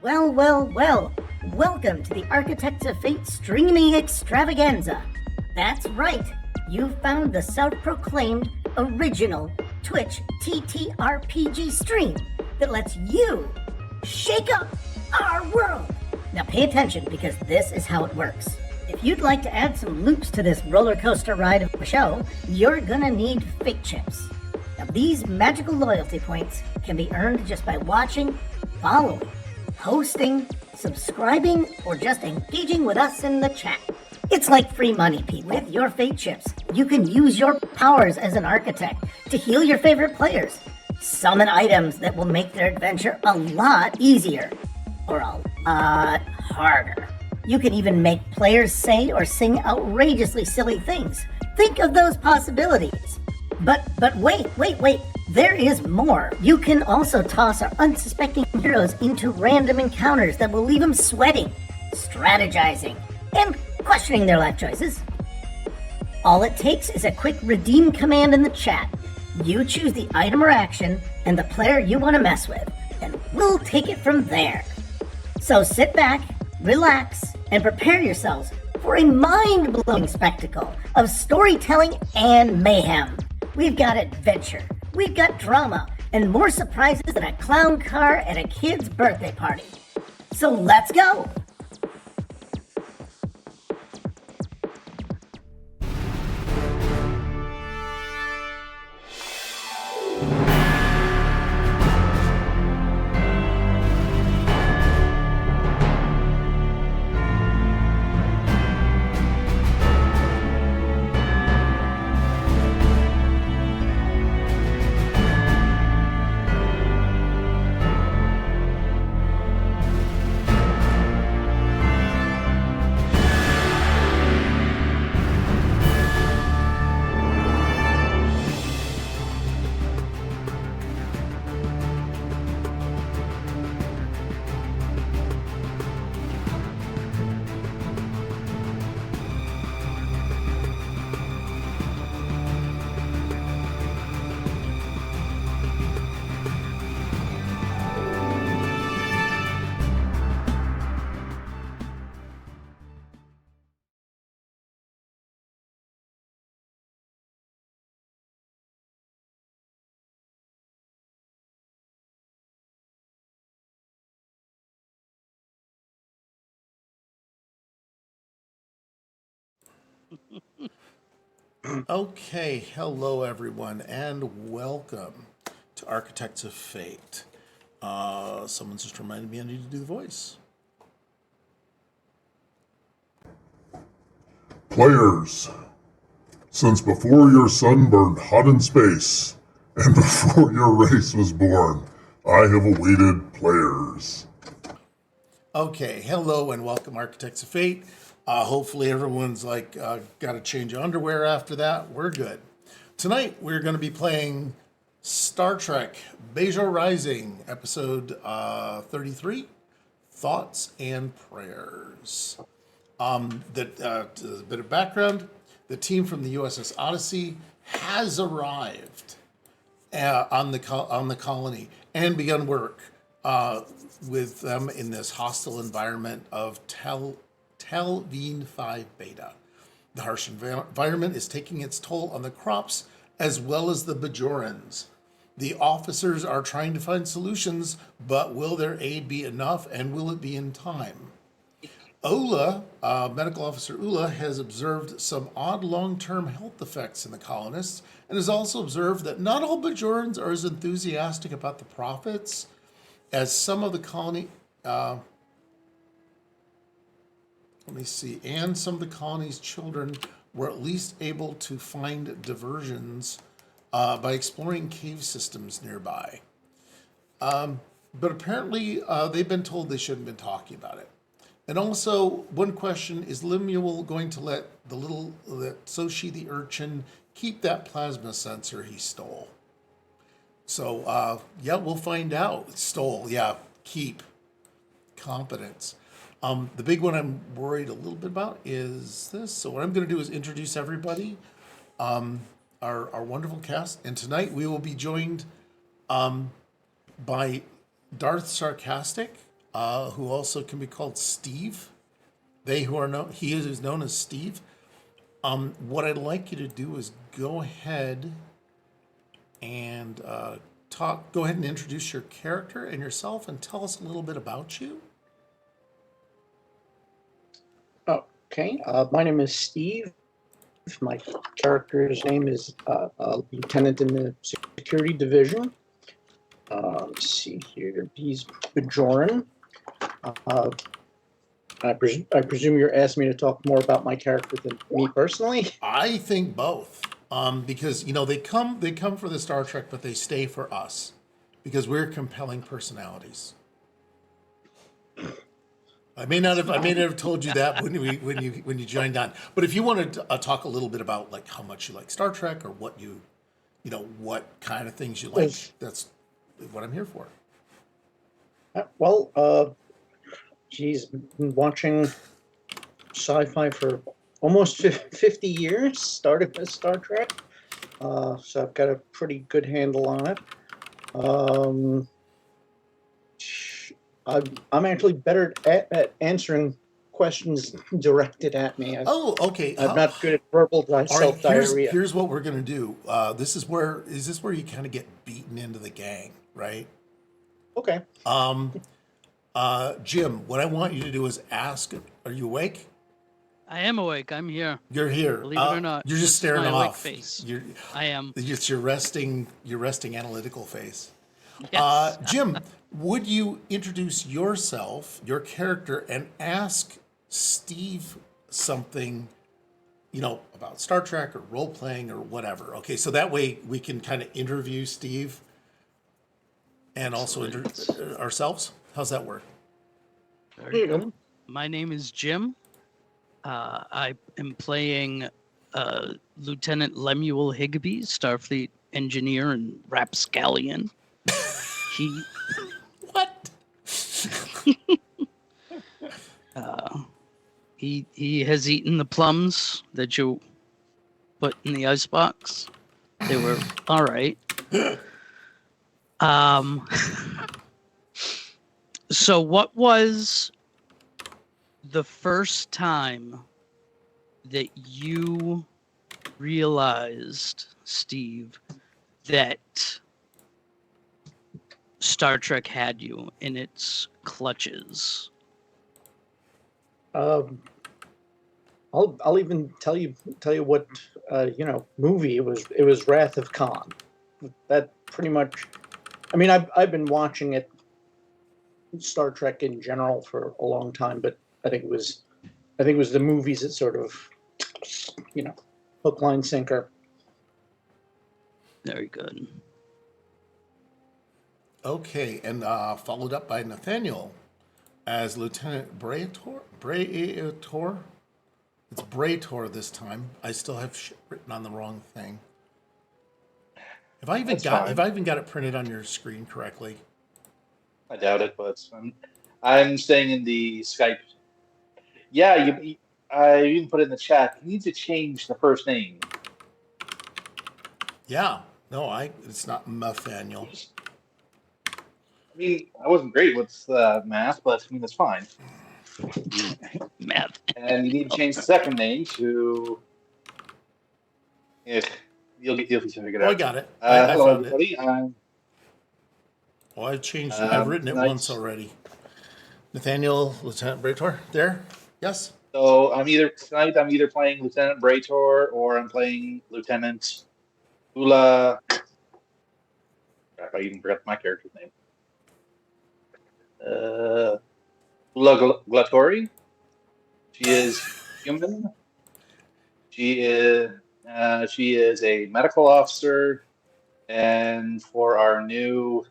Well, well, well, welcome to the Architects of Fate streaming extravaganza. That's right, you found the self-proclaimed original Twitch TTRPG stream that lets you shake up our world. Now pay attention because this is how it works. If you'd like to add some loops to this roller coaster ride of a show, you're gonna need fate chips. Now these magical loyalty points can be earned just by watching, following, hosting, subscribing, or just engaging with us in the chat. It's like free money, Pete. With your fate chips, you can use your powers as an architect to heal your favorite players, summon items that will make their adventure a lot easier, or a lot harder. You can even make players say or sing outrageously silly things. Think of those possibilities. But wait, there is more. You can also toss our unsuspecting heroes into random encounters that will leave them sweating, strategizing, and questioning their life choices. All it takes is a quick redeem command in the chat. You choose the item or action and the player you want to mess with, and we'll take it from there. So sit back, relax, and prepare yourselves for a mind-blowing spectacle of storytelling and mayhem. We've got adventure, we've got drama, and more surprises than a clown car at a kid's birthday party. So let's go! Okay, hello everyone, and welcome to Architects of Fate. Someone just reminded me I need to do the voice. Players, since before your sun burned hot in space, and before your race was born, I have awaited players. Okay, hello and welcome Architects of Fate. Hopefully everyone's got to change underwear after that. We're good. Tonight we're going to be playing Star Trek Bajor Rising, episode 33, Thoughts and Prayers. A bit of background: the team from the USS Odyssey has arrived on the colony and begun work with them in this hostile environment of Tal'Veen 5 Beta. The harsh environment is taking its toll on the crops as well as the Bejorans. The officers are trying to find solutions, but will their aid be enough, and will it be in time? Ola, Medical Officer Ula, has observed some odd long-term health effects in the colonists, and has also observed that not all Bejorans are as enthusiastic about the profits as some of the colony. And some of the colony's children were at least able to find diversions by exploring cave systems nearby. But apparently they've been told they shouldn't have been talking about it. And also, one question, is Lemule going to let Sosi the urchin keep that plasma sensor he stole? So, we'll find out. Stole, keep. Competence. The big one I'm worried a little bit about is this. So what I'm going to do is introduce everybody, our wonderful cast. And tonight we will be joined by Darth Sarcastic, who also can be called Steve. He is known as Steve. What I'd like you to do is go ahead and go ahead and introduce your character and yourself and tell us a little bit about you. Okay, my name is Steve. My character's name is Lieutenant in the Security Division. Let's see here. He's Bajoran. I presume you're asking me to talk more about my character than me personally. I think both, because they come for the Star Trek, but they stay for us because we're compelling personalities. I may not have told you that when you joined on, but if you want to talk a little bit about like how much you like Star Trek or what what kind of things you like, that's what I'm here for. Well, geez, been watching sci-fi for almost 50 years. Started with Star Trek, so I've got a pretty good handle on it. I'm actually better at answering questions directed at me. Okay. I'm not good at verbal self-diarrhea. Here's what we're gonna do. Is this where you kind of get beaten into the gang, right? Okay. Jim, what I want you to do is ask. Are you awake? I am awake. I'm here. You're here. Believe it or not. You're just This is staring my awake off. face. You're, I am. It's your resting analytical face. Yes. Jim, would you introduce yourself, your character, and ask Steve something, about Star Trek or role playing or whatever? Okay, so that way we can kind of interview Steve and also ourselves. How's that work? Very good. My name is Jim. I am playing Lieutenant Lemuel Higbee, Starfleet engineer and rapscallion. What? He has eaten the plums that you put in the icebox. They were all right. So what was the first time that you realized, Steve, that Star Trek had you in its clutches? I'll even tell you what movie it was. It was Wrath of Khan. That pretty much. I mean, I've been watching Star Trek in general for a long time, but I think it was the movies that sort of, hook, line, sinker. Very good. Okay, and followed up by Nathaniel as Lieutenant Braetor. It's Braetor this time. I still have shit written on the wrong thing. Have I even got it printed on your screen correctly? I doubt it, but I'm staying in the Skype. Yeah, I even put it in the chat. You need to change the first name. Yeah. No, it's not Nathaniel. I mean, I wasn't great with math, but I mean, that's fine. Math. And you need to change the second name to. You'll figure it out. I got it. Hello, found everybody. it. I've changed it. I've written it once already. Nathaniel, Lieutenant Braetor, there? Yes? So I'm either playing Lieutenant Braetor or I'm playing Lieutenant Ula. Crap, I even forgot my character's name. Ula Glatori. She is human. She is a medical officer, and for our new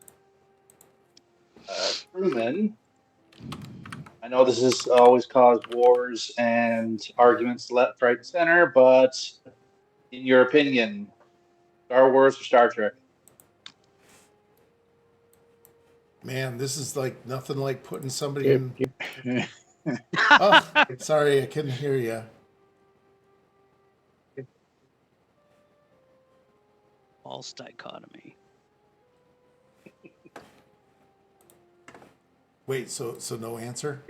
crewmen, I know this has always caused wars and arguments left, right, and center, but in your opinion, Star Wars or Star Trek? Man, this is like nothing like putting somebody in. Oh, sorry, I couldn't hear you. False dichotomy. Wait, so no answer?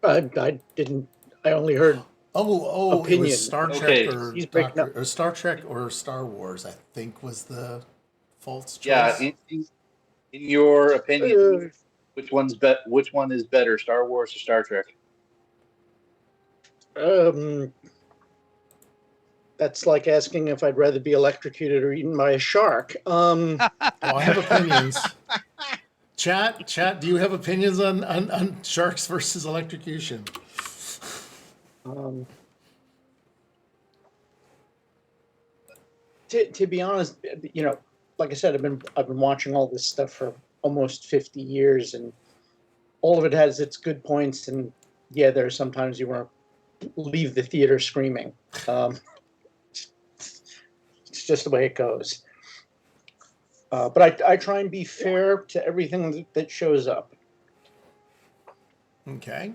I didn't. I only heard It was opinion. Star Trek Okay. or He's breaking up. Star Trek or Star Wars, I think was the false Yeah, choice. in your opinion, Uh, which one is better, Star Wars or Star Trek? um, that's like asking if I'd rather be electrocuted or eaten by a shark. Oh, I have opinions. Chat, do you have opinions on sharks versus electrocution? Um, to be honest, like I said, I've been watching all this stuff for almost 50 years, and all of it has its good points. And yeah, there are sometimes you want to leave the theater screaming. It's just the way it goes. But I try and be fair to everything that shows up. Okay.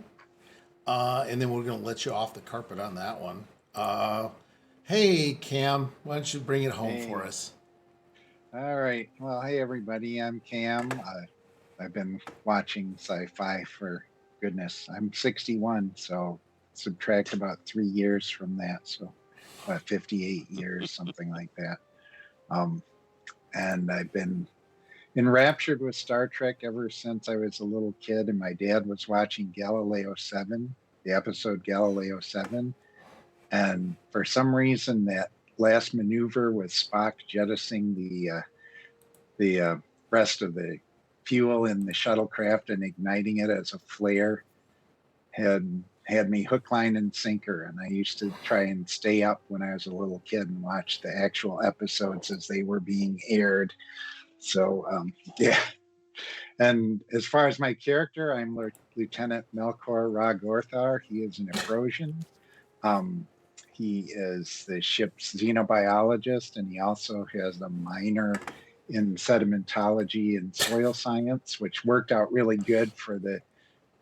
And then we're going to let you off the carpet on that one. Hey, Cam, why don't you bring it home for us? All right. Well, hey, everybody. I'm Cam. I've been watching sci-fi for goodness. I'm 61, so subtract about 3 years from that. So about 58 years, something like that. And I've been enraptured with Star Trek ever since I was a little kid, and my dad was watching Galileo 7, the episode Galileo 7. And for some reason, that last maneuver with Spock jettisoning the rest of the fuel in the shuttlecraft and igniting it as a flare had me hook, line, and sinker. And I used to try and stay up when I was a little kid and watch the actual episodes as they were being aired. So, yeah. And as far as my character, I'm Lieutenant Melkor Ragorthar. He is an Ephrosion. He is the ship's xenobiologist, and he also has a minor in sedimentology and soil science, which worked out really good for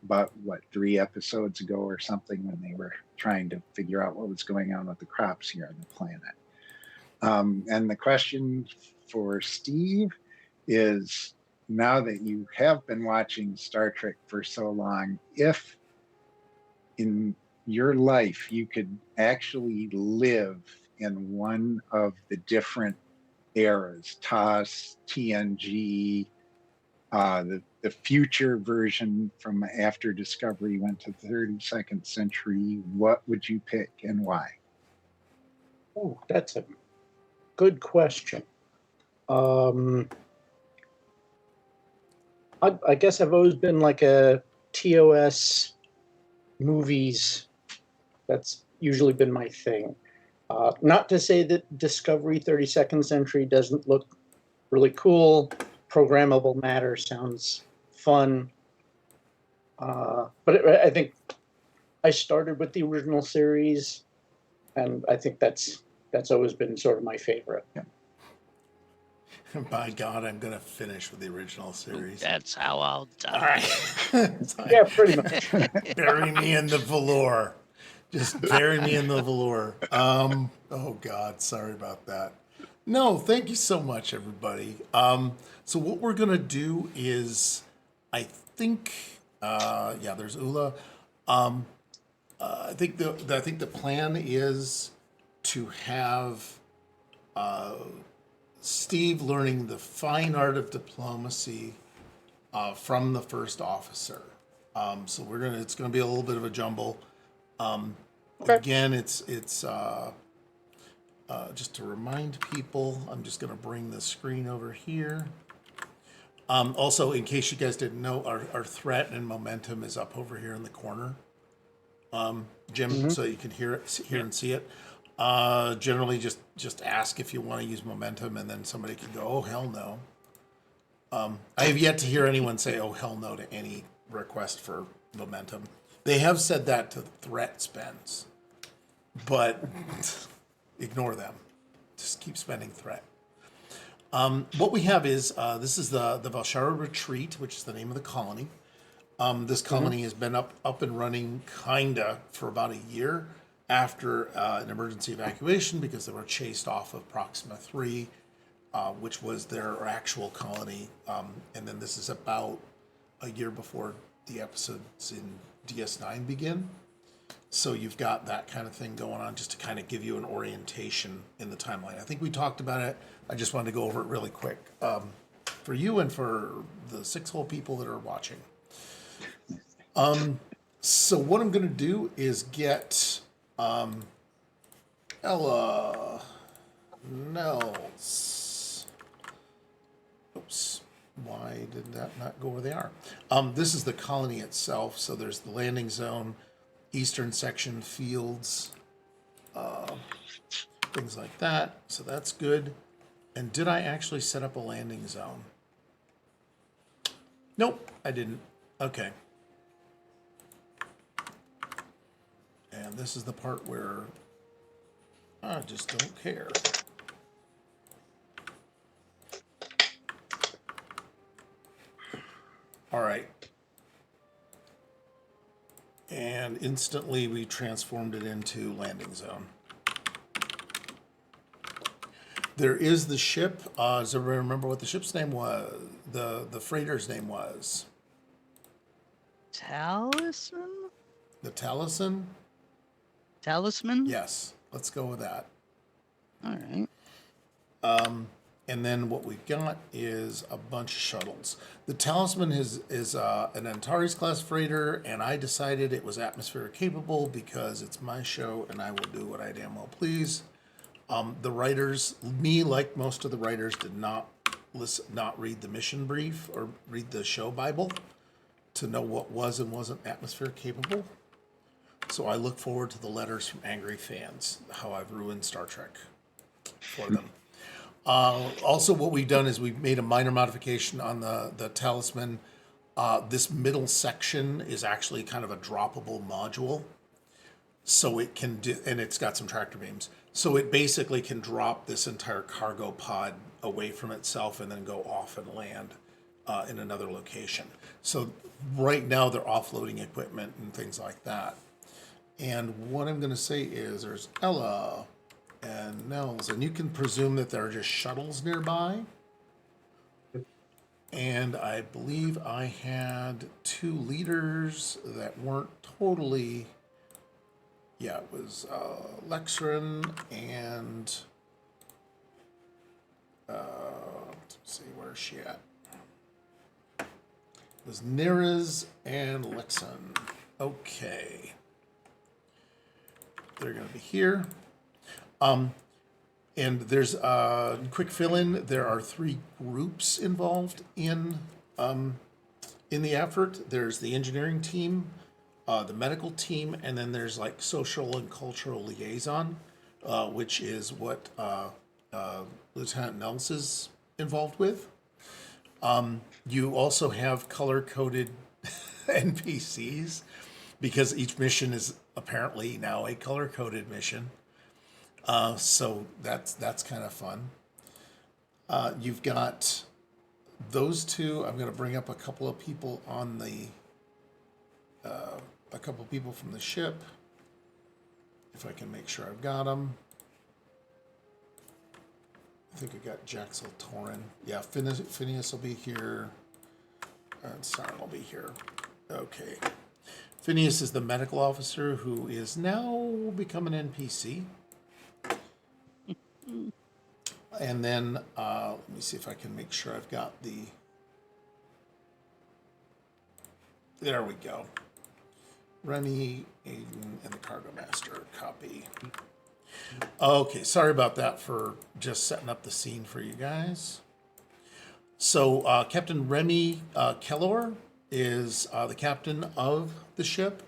about 3 episodes ago or something, when they were trying to figure out what was going on with the crops here on the planet. And the question for Steve is, now that you have been watching Star Trek for so long, if in your life you could actually live in one of the different eras, TOS, TNG, the future version from after Discovery went to the 32nd century, what would you pick and why? Oh, that's a good question. I guess I've always been like a TOS movies. That's usually been my thing. Not to say that Discovery 32nd Century doesn't look really cool. Programmable matter sounds fun. But I think I started with the original series, and I think that's always been sort of my favorite. Yeah. By God, I'm going to finish with the original series. That's how I'll die. All right. Yeah, pretty much. Bury me in the velour. Just bury me in the velour. Oh God, sorry about that. No, thank you so much, everybody. So what we're gonna do is, I think, there's Ula. I think the plan is to have Steve learning the fine art of diplomacy from the first officer. So it's gonna be a little bit of a jumble. Okay. Again, it's just to remind people, I'm just going to bring the screen over here. Also, in case you guys didn't know, our threat and momentum is up over here in the corner, Jim, so you can hear and see it. Generally, just ask if you want to use momentum, and then somebody can go, "Oh hell no." I have yet to hear anyone say, "Oh hell no" to any request for momentum. They have said that to threat spends, but ignore them. Just keep spending threat. What we have is, this is the Valshara Retreat, which is the name of the colony. This colony has been up and running kinda for about a year after an emergency evacuation because they were chased off of Proxima 3, which was their actual colony. And then this is about a year before the episodes in DS9 begin. So you've got that kind of thing going on just to kind of give you an orientation in the timeline. I think we talked about it. I just wanted to go over it really quick for you and for the 6 whole people that are watching. So what I'm going to do is get Ella Nels. Oops. Why did that not go where they are? This is the colony itself. So there's the landing zone, eastern section, fields, things like that. So that's good. And did I actually set up a landing zone? Nope, I didn't. Okay. And this is the part where I just don't care. All right. And instantly we transformed it into landing zone. There is the ship. Does everybody remember what the ship's name was? The freighter's name was? Talisman? The Talisman? Talisman? Yes. Let's go with that. All right. And then what we've got is a bunch of shuttles. The Talisman is an Antares class freighter, and I decided it was atmospheric capable because it's my show and I will do what I damn well please. The writers, me like most of the writers, did not read the mission brief or read the show Bible to know what was and wasn't atmospheric capable. So I look forward to the letters from angry fans, how I've ruined Star Trek for them. Also, what we've done is we've made a minor modification on the Talisman. This middle section is actually kind of a droppable module. So it can do, and it's got some tractor beams. So it basically can drop this entire cargo pod away from itself and then go off and land in another location. So right now they're offloading equipment and things like that. And what I'm going to say is there's Ella and Nels, and you can presume that there are just shuttles nearby. And I believe I had 2 leaders that weren't totally... Yeah, it was Lexrin and... let's see, where's she at? It was Nirez and Lexin. Okay. They're going to be here. And there's a quick fill-in. There are 3 groups involved in the effort. There's the engineering team, the medical team, and then there's like social and cultural liaison, which is what Lieutenant Nels is involved with. You also have color-coded NPCs because each mission is apparently now a color-coded mission. So that's kind of fun. You've got those 2. I'm going to bring up a couple of people on the, a couple of people from the ship. If I can make sure I've got them. I think I got Jaxel Torin. Yeah, Phineas will be here. And Sarn will be here. Okay. Phineas is the medical officer who is now become an NPC. And then, let me see if I can make sure I've got the... There we go. Remy, Aiden, and the Cargo Master. Copy. Okay, sorry about that for just setting up the scene for you guys. So, Captain Remy Kellor is the captain of the ship.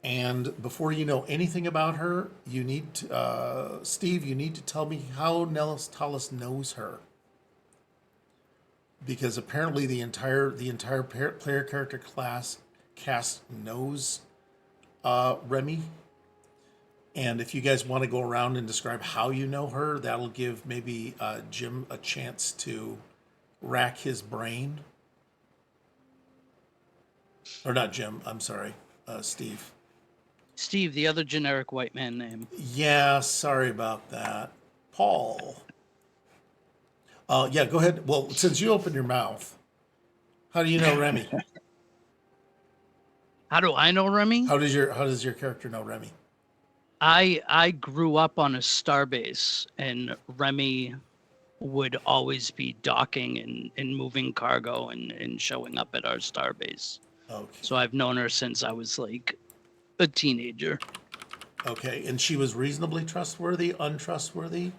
And before you know anything about her, you need to, Steve, you need to tell me how Nellis Tallis knows her. Because apparently the entire player character class cast knows Remy. And if you guys want to go around and describe how you know her, that'll give maybe Jim a chance to rack his brain. Or not Jim, I'm sorry, Steve. Steve, the other generic white man name. Yeah, sorry about that. Paul. Yeah, go ahead. Well, since you opened your mouth, how do you know Remy? How do I know Remy? How does your character know Remy? I grew up on a starbase, and Remy would always be docking and moving cargo and showing up at our starbase. Okay. So I've known her since I was like a teenager. Okay, and she was reasonably trustworthy, untrustworthy?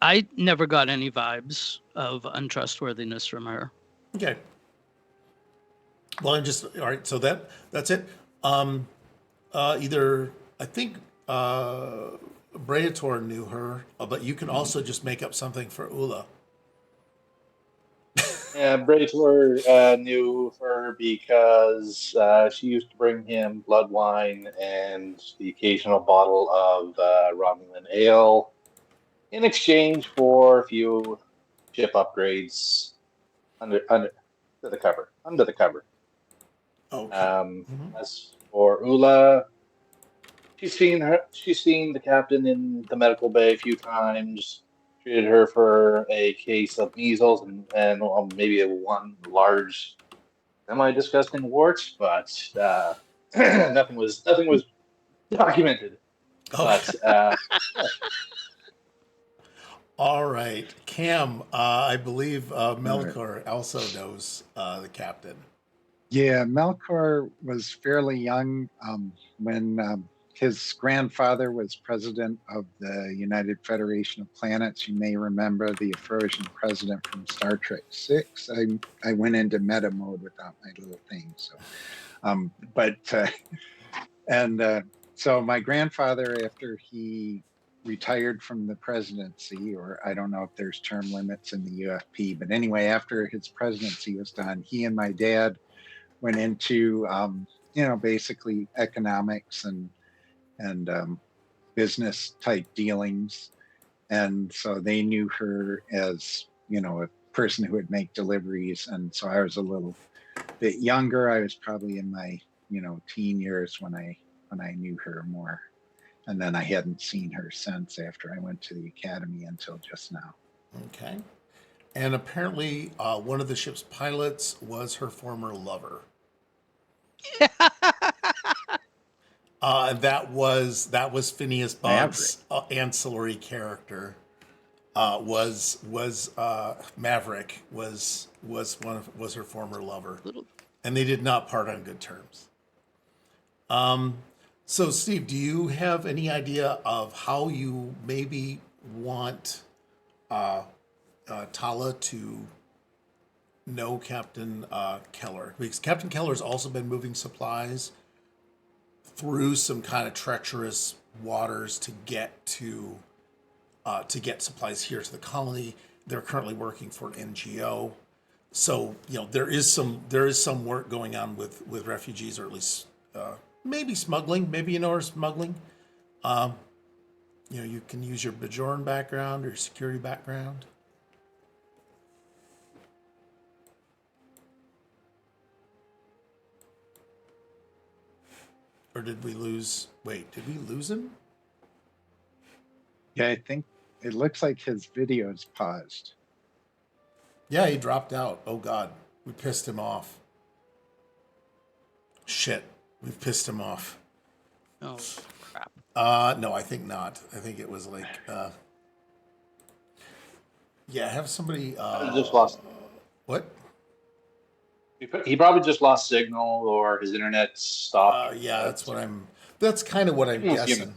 I never got any vibes of untrustworthiness from her. Okay. Well, I'm just all right. So that's it. Either I think Bejor knew her, but you can also just make up something for Ula. Yeah, Bejor knew her because she used to bring him blood wine and the occasional bottle of Romulan ale in exchange for a few ship upgrades under the cover. Under the cover. Okay. As for Ula, she's seen the captain in the medical bay a few times. Treated her for a case of measles and maybe one large semi-disgusting wart, but nothing was documented. Okay. But All right, Cam. I believe right. Melkor also knows the captain. Yeah, Melkor was fairly young when his grandfather was president of the United Federation of Planets. You may remember the Efrosian president from Star Trek 6. I went into meta mode without my little thing. So, so my grandfather, after he retired from the presidency, or I don't know if there's term limits in the UFP, but anyway, after his presidency was done, he and my dad went into basically economics and business type dealings, and so they knew her as a person who would make deliveries. And so I was a little bit younger. I was probably in my teen years when I knew her more, and then I hadn't seen her since after I went to the academy until just now. Okay. And apparently, one of the ship's pilots was her former lover. That was Phineas Boggs' ancillary character. Was Maverick was her former lover, and they did not part on good terms. So Steve, do you have any idea of how you maybe want Tala to know Captain Keller? Because Captain Keller's also been moving supplies through some kind of treacherous waters to get supplies here to the colony. They're currently working for an NGO, so there is some work going on with refugees, or at least maybe smuggling. Maybe or smuggling. You can use your Bajoran background or your security background. Or did we lose? Wait, did we lose him? Yeah, I think it looks like his video's paused. Yeah, he dropped out. Oh God, we pissed him off. Shit, we've pissed him off. Oh crap. No, I think not. I think it was like, have somebody. just lost. What? He probably just lost signal, or his internet stopped. That's kind of what I'm Almost guessing.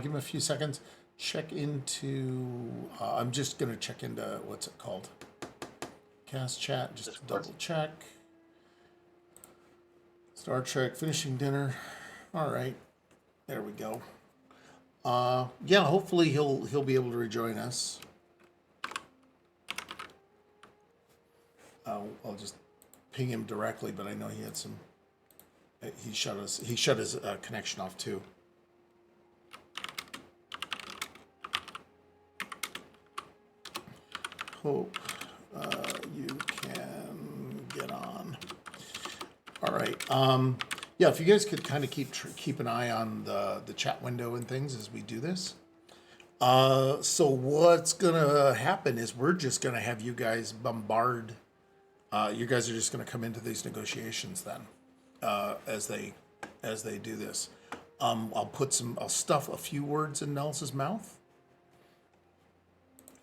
Give him a few seconds. Check into. I'm just gonna check into what's it called? Cast chat. Just to double check. Star Trek finishing dinner. All right, there we go. Hopefully he'll be able to rejoin us. I'll just ping him directly, but I know he had some. He shut his connection off too. Hope you can get on. All right. If you guys could kind of keep an eye on the chat window and things as we do this. So what's gonna happen is we're just gonna have you guys bombard. You guys are just gonna come into these negotiations then. as they do this. I'll stuff a few words in Nels's mouth.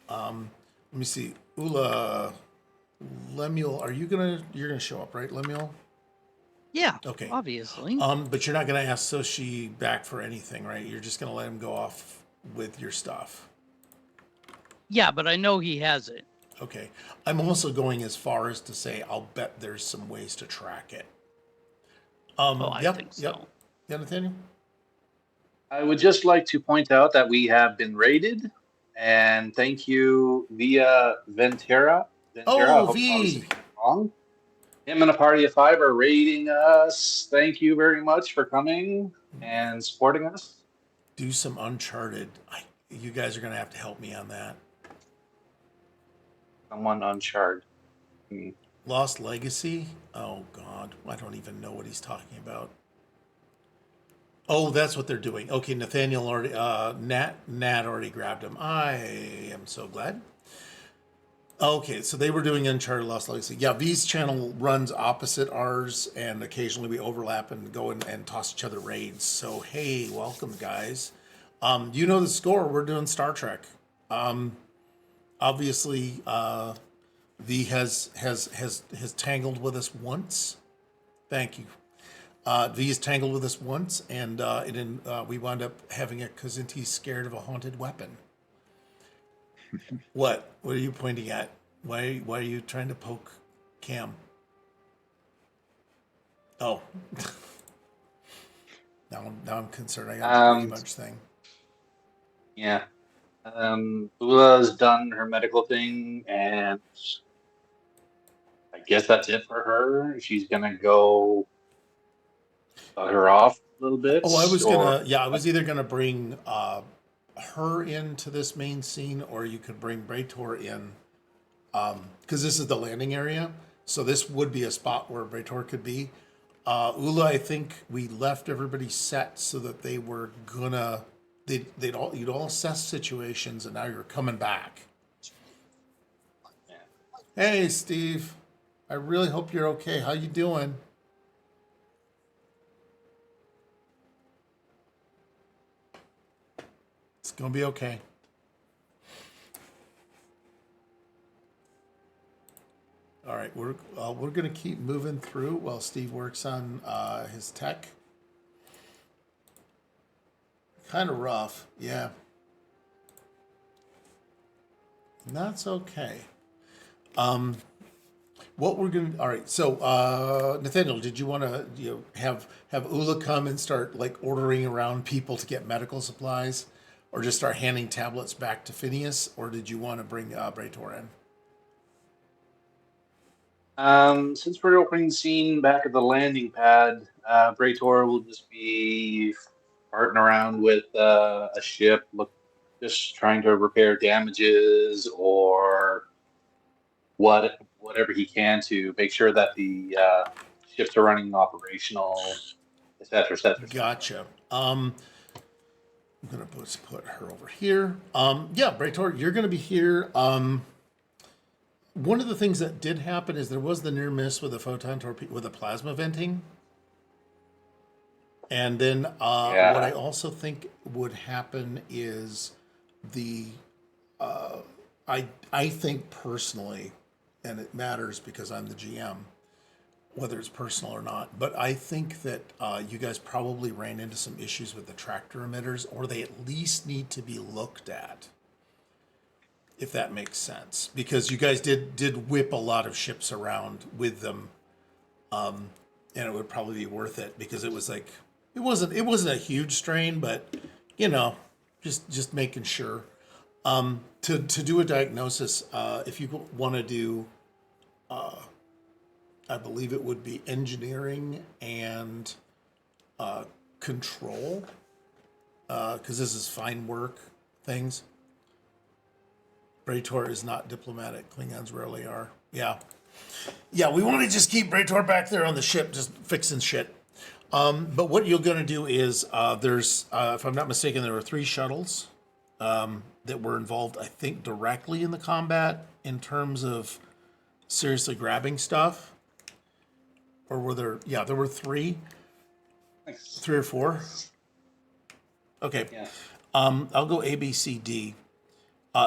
Let me see. Ula, Lemule, you're gonna show up, right, Lemule? Yeah. Okay. Obviously. But you're not gonna ask Sosi back for anything, right? You're just gonna let him go off with your stuff. Yeah, but I know he has it. Okay. I'm also going as far as to say I'll bet there's some ways to track it. I think so. Yep. Yeah, Nathaniel? I would just like to point out that we have been raided, and thank you via Ventura. I Oh, hope I'm not V. saying it wrong. Him and a party of 5 are raiding us. Thank you very much for coming and supporting us. Do some Uncharted. You guys are gonna have to help me on that. Someone uncharted. Lost Legacy? Oh God, I don't even know what he's talking about. Oh, that's what they're doing. Okay, Nathaniel already, Nat already grabbed him. I am so glad. Okay, so they were doing Uncharted Lost Legacy. Yeah, V's channel runs opposite ours, and occasionally we overlap and go in and toss each other raids. So hey, welcome guys. You know the score. We're doing Star Trek. Obviously, V has tangled with us once. Thank you. V has tangled with us once, and we wound up having it because he's scared of a haunted weapon. What? What are you pointing at? Why are you trying to poke Cam? Oh. now I'm concerned. I got a pretty much thing. Yeah. Ula's done her medical thing, and I guess that's it for her. She's gonna go cut her off a little bit. Oh, I was either gonna bring her into this main scene, or you could bring Bejor in, because this is the landing area, so this would be a spot where Bejor could be. Ula, I think we left everybody set so that they were gonna you'd all assess situations, and now you're coming back. Yeah. Hey, Steve, I really hope you're okay. How you doing? It's gonna be okay. All right, we're gonna keep moving through while Steve works on his tech. Kind of rough, yeah. And that's okay. What we're gonna all right. So Nathaniel, did you want to have Ula come and start like ordering around people to get medical supplies, or just start handing tablets back to Phineas, or did you want to bring Bejor in? Since we're opening the scene back at the landing pad, Bejor will just be farting around with a ship, just trying to repair damages or whatever he can to make sure that the ships are running operational, et cetera, et cetera. Gotcha. I'm gonna put her over here. Yeah, Bejor, you're gonna be here. One of the things that did happen is there was the near miss with a photon torpedo with a plasma venting. And then what I also think would happen is I think personally, and it matters because I'm the GM, whether it's personal or not, but I think that you guys probably ran into some issues with the tractor emitters, or they at least need to be looked at, if that makes sense, because you guys did whip a lot of ships around with them, and it would probably be worth it because it was like it wasn't a huge strain, but just making sure to do a diagnosis. If you want to do, I believe it would be engineering and control, because this is fine work things. Bejor is not diplomatic. Klingons rarely are. Yeah, we want to just keep Bejor back there on the ship, just fixing shit. But what you're going to do is there's, if I'm not mistaken, there were 3 shuttles that were involved, I think, directly in the combat in terms of seriously grabbing stuff. Or were there? Yeah, there were three or four. Okay. Yeah. I'll go A, B, C, D.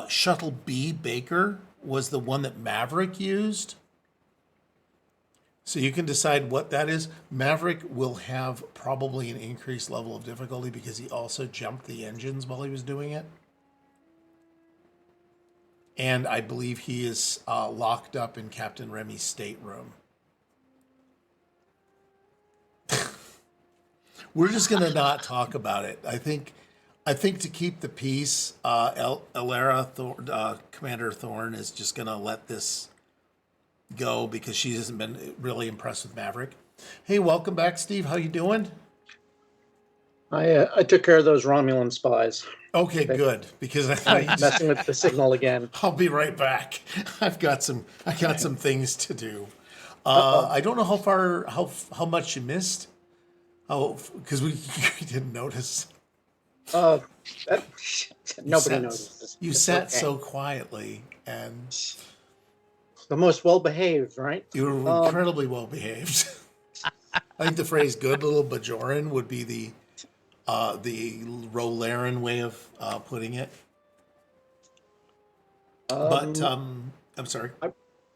Shuttle B, Baker, was the one that Maverick used. So you can decide what that is. Maverick will have probably an increased level of difficulty because he also jumped the engines while he was doing it. And I believe he is locked up in Captain Remy's stateroom. We're just going to not talk about it. I think to keep the peace, Commander Thorne is just going to let this go because she hasn't been really impressed with Maverick. Hey, welcome back, Steve. How you doing? I took care of those Romulan spies. Okay, good. Because I Messing with the signal again. I'll be right back. I got some things to do. I don't know how much you missed. Oh, because we didn't notice. Nobody noticed. You sat so quietly, and the most well behaved, right? you were incredibly well behaved. I think the phrase "good little Bajoran" would be the Rolaren way of putting it. But I'm sorry.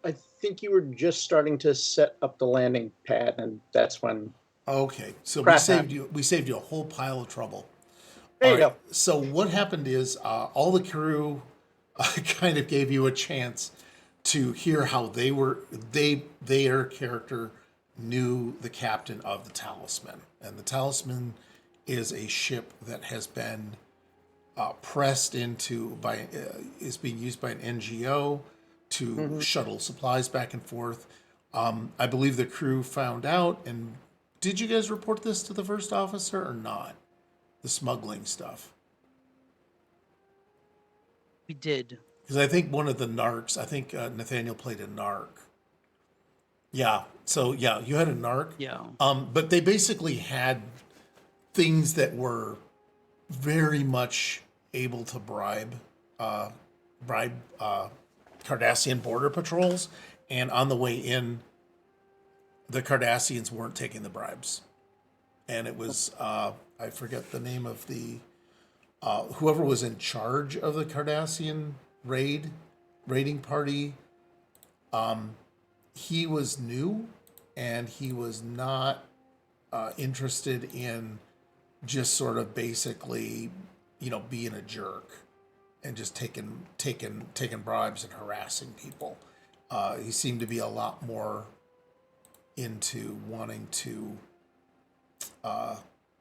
I think you were just starting to set up the landing pad, and that's when. Okay, so Crap we saved you a whole pile of trouble. There you go. So what happened is all the crew kind of gave you a chance to hear how their character knew the captain of the Talisman, and the Talisman is a ship that has been pressed into is being used by an NGO to shuttle supplies back and forth. I believe the crew found out, and did you guys report this to the first officer or not? The smuggling stuff. We did. Because I think one of the narcs, I think Nathaniel played a narc. Yeah. So yeah, you had a narc. Yeah. But they basically had things that were very much able to bribe Cardassian border patrols, and on the way in, the Cardassians weren't taking the bribes, and it was I forget the name of the whoever was in charge of the Cardassian raiding party. He was new, and he was not interested in just sort of basically, being a jerk and just taking bribes and harassing people. He seemed to be a lot more into wanting to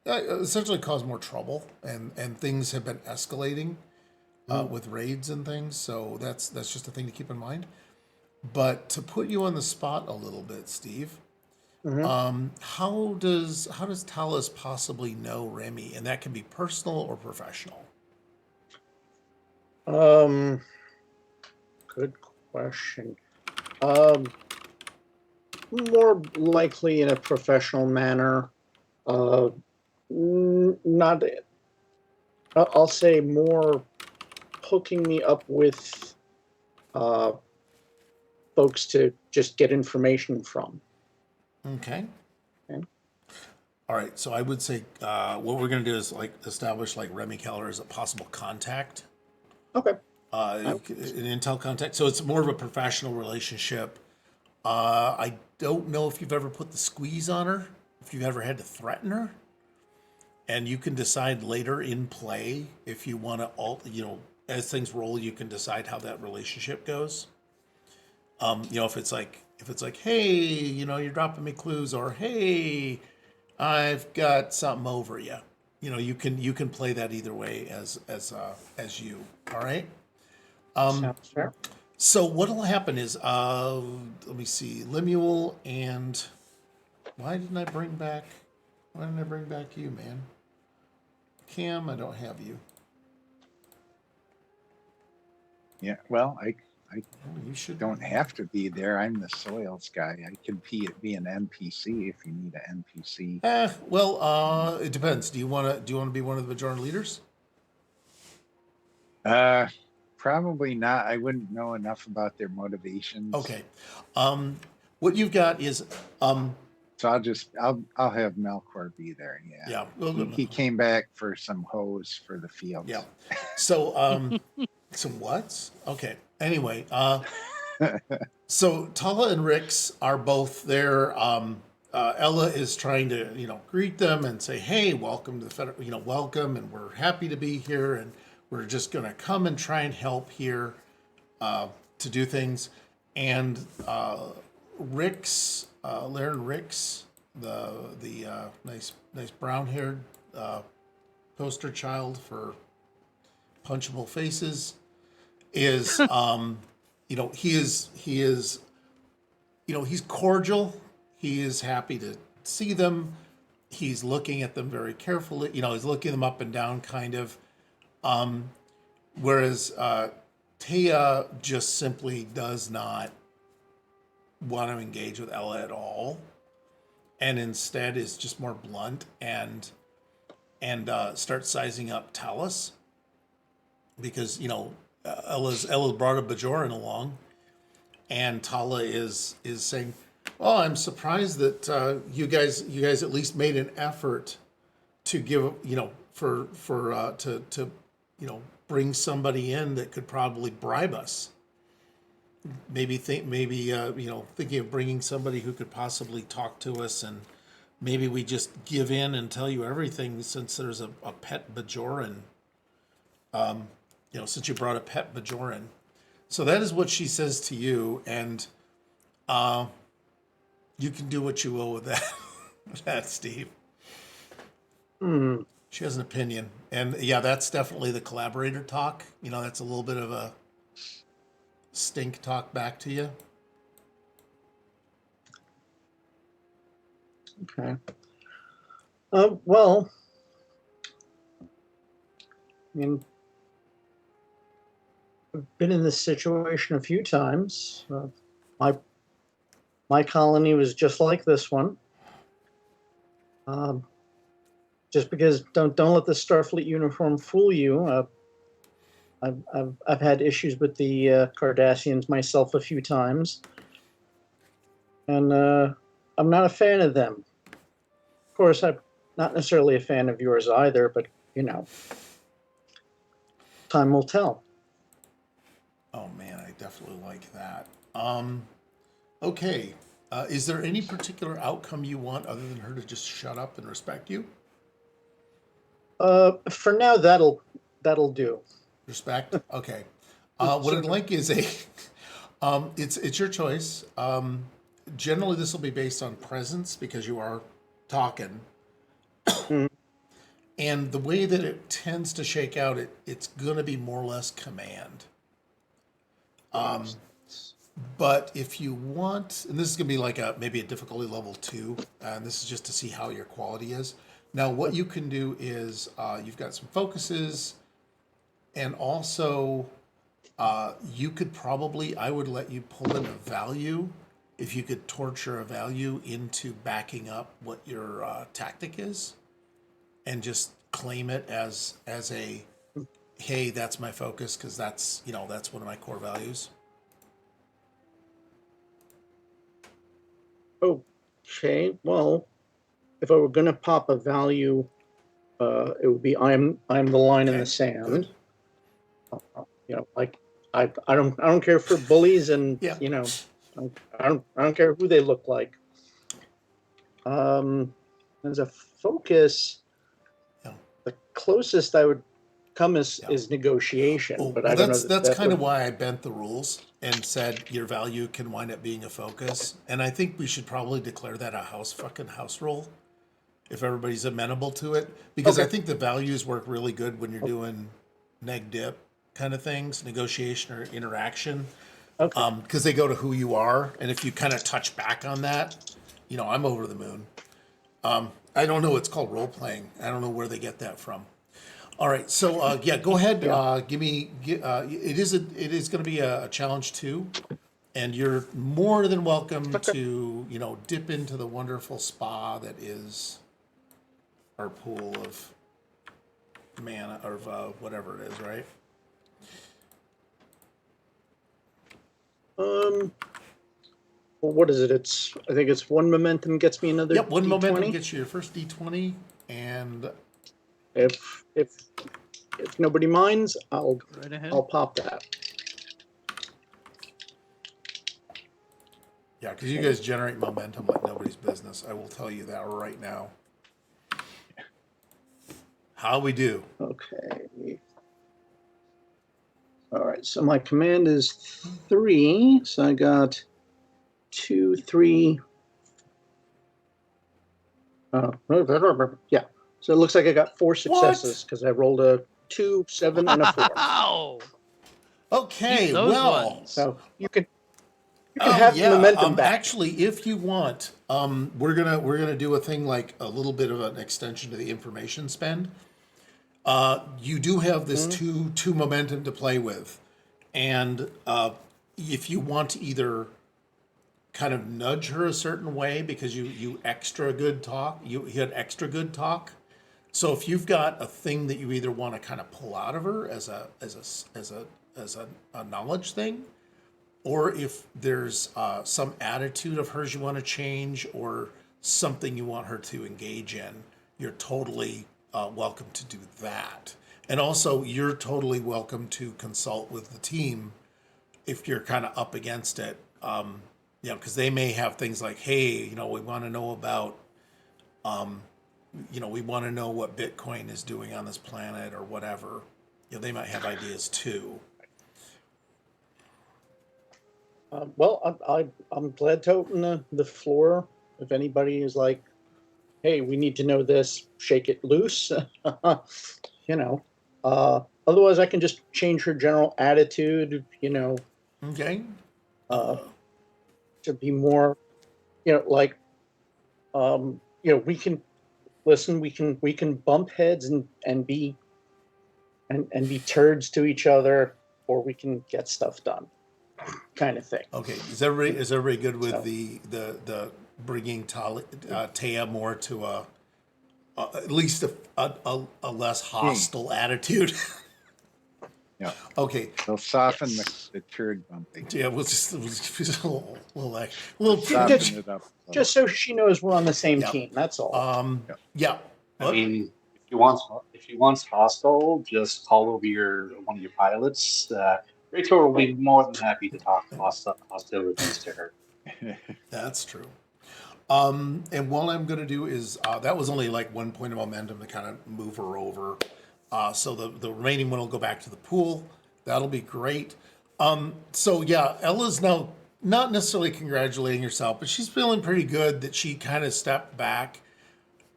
essentially cause more trouble, and things have been escalating with raids and things. So that's just a thing to keep in mind. But to put you on the spot a little bit, Steve, how does Talos possibly know Remy? And that can be personal or professional. Good question. More likely in a professional manner. Not. I'll say more hooking me up with folks to just get information from. Okay. Okay. All right. So I would say what we're going to do is establish Remy Keller as a possible contact. Okay. An intel contact. So it's more of a professional relationship. I don't know if you've ever put the squeeze on her, if you've ever had to threaten her. And you can decide later in play if you want to, as things roll, you can decide how that relationship goes. If it's like, hey, you're dropping me clues, or hey, I've got something over you. You can play that either way as you. All right. Sounds fair. So what'll happen is, let me see, Lemule and why didn't I bring back you, man? Cam, I don't have you. Yeah, well, I You should. don't have to be there. I'm the soils guy. I can be an NPC if you need an NPC. It depends. Do you want to be one of the Bajoran leaders? Probably not. I wouldn't know enough about their motivations. Okay. What you've got is So I'll have Melkor be there. Yeah. Yeah, we'll go. He came back for some hose for the fields. Yeah. So, some what's? Okay. Anyway, so Tala and Rix are both there. Ella is trying to, greet them and say, "Hey, welcome to the federal, welcome, and we're happy to be here, and we're just going to come and try and help here to do things." And Rix, Laren Rix, the nice brown-haired poster child for punchable faces, is he's cordial. He is happy to see them. He's looking at them very carefully. He's looking them up and down, kind of. Whereas Taya just simply does not want to engage with Ella at all, and instead is just more blunt and starts sizing up Talus, because Ella brought a Bajoran along, and Tala is saying, "Oh, I'm surprised that you guys at least made an effort to give to bring somebody in that could probably bribe us. Thinking of bringing somebody who could possibly talk to us, and maybe we just give in and tell you everything, since there's a pet Bajoran. Since you brought a pet Bajoran." So that is what she says to you, and you can do what you will with that, Steve. She has an opinion, and yeah, that's definitely the collaborator talk. That's a little bit of a stink talk back to you. Okay. Well, I mean, I've been in this situation a few times. My colony was just like this one. Just because don't let the Starfleet uniform fool you. I've had issues with the Cardassians myself a few times, and I'm not a fan of them. Of course, I'm not necessarily a fan of yours either, but time will tell. Oh man, I definitely like that. Okay. Is there any particular outcome you want other than her to just shut up and respect you? For now, that'll do. Respect? Okay. What I'd like is it's your choice. Generally, this will be based on presence, because you are talking. And the way that it tends to shake out, it's going to be more or less command. But if you want, and this is going to be like maybe a difficulty level 2, and this is just to see how your quality is. Now, what you can do is you've got some focuses, and also you could probably, I would let you pull in a value, if you could torture a value into backing up what your tactic is, and just claim it as a, hey, that's my focus, because that's one of my core values. Okay, well, if I were going to pop a value, it would be I'm the line in the sand. Like I don't care for bullies, and Yeah. I don't care who they look like. As a focus, the closest I would come is negotiation, but I don't know. That's kind of why I bent the rules and said your value can wind up being a focus, and I think we should probably declare that a house rule, if everybody's amenable to it, because I think the values work really good when you're doing neg dip kind of things, negotiation or interaction, because they go to who you are, and if you kind of touch back on that, I'm over the moon. I don't know. It's called role playing. I don't know where they get that from. All right, so go ahead. It is going to be a challenge 2, and you're more than welcome to dip into the wonderful spa that is our pool of mana, or whatever it is, right? Well, what is it? I think it's one momentum gets me another. Yep, one D20. momentum gets you your first D20, and If nobody minds, Go right ahead. I'll pop that. yeah, because you guys generate momentum like nobody's business. I will tell you that right now. How we do? Okay. All right. So my command is 3. So I got 2, 3. Yeah. So it looks like I got 4 successes because I rolled a 2, 7, and a 4. Wow. Okay, Keep those well, ones. So you can have the momentum back. actually, if you want, we're gonna do a thing like a little bit of an extension to the information spend. You do have this two momentum to play with, and if you want to either kind of nudge her a certain way because you had extra good talk. So if you've got a thing that you either want to kind of pull out of her as a knowledge thing, or if there's some attitude of hers you want to change, or something you want her to engage in, you're totally welcome to do that. And also, you're totally welcome to consult with the team if you're kind of up against it. Because they may have things like, hey, we want to know about, we want to know what Bitcoin is doing on this planet or whatever. They might have ideas too. Well, I'm glad to open the floor. If anybody is like, hey, we need to know this, shake it loose. Otherwise, I can just change her general attitude, Okay. to be more, we can listen, we can bump heads and be turds to each other, or we can get stuff done, kind of thing. Okay. Is everybody good with the bringing Taya more to at least a less hostile attitude? Yeah. Okay. They'll soften the turd bumping. Yeah, we'll just a little Soften it up. Just so she knows we're on the same team. That's all. Yeah. I mean, if you want hostile, just call over one of your pilots. Rachel will be more than happy to talk hostilities to her. That's true. And what I'm going to do is that was only like 1 point of momentum to kind of move her over. So the remaining one will go back to the pool. That'll be great. So yeah, Ella's now not necessarily congratulating herself, but she's feeling pretty good that she kind of stepped back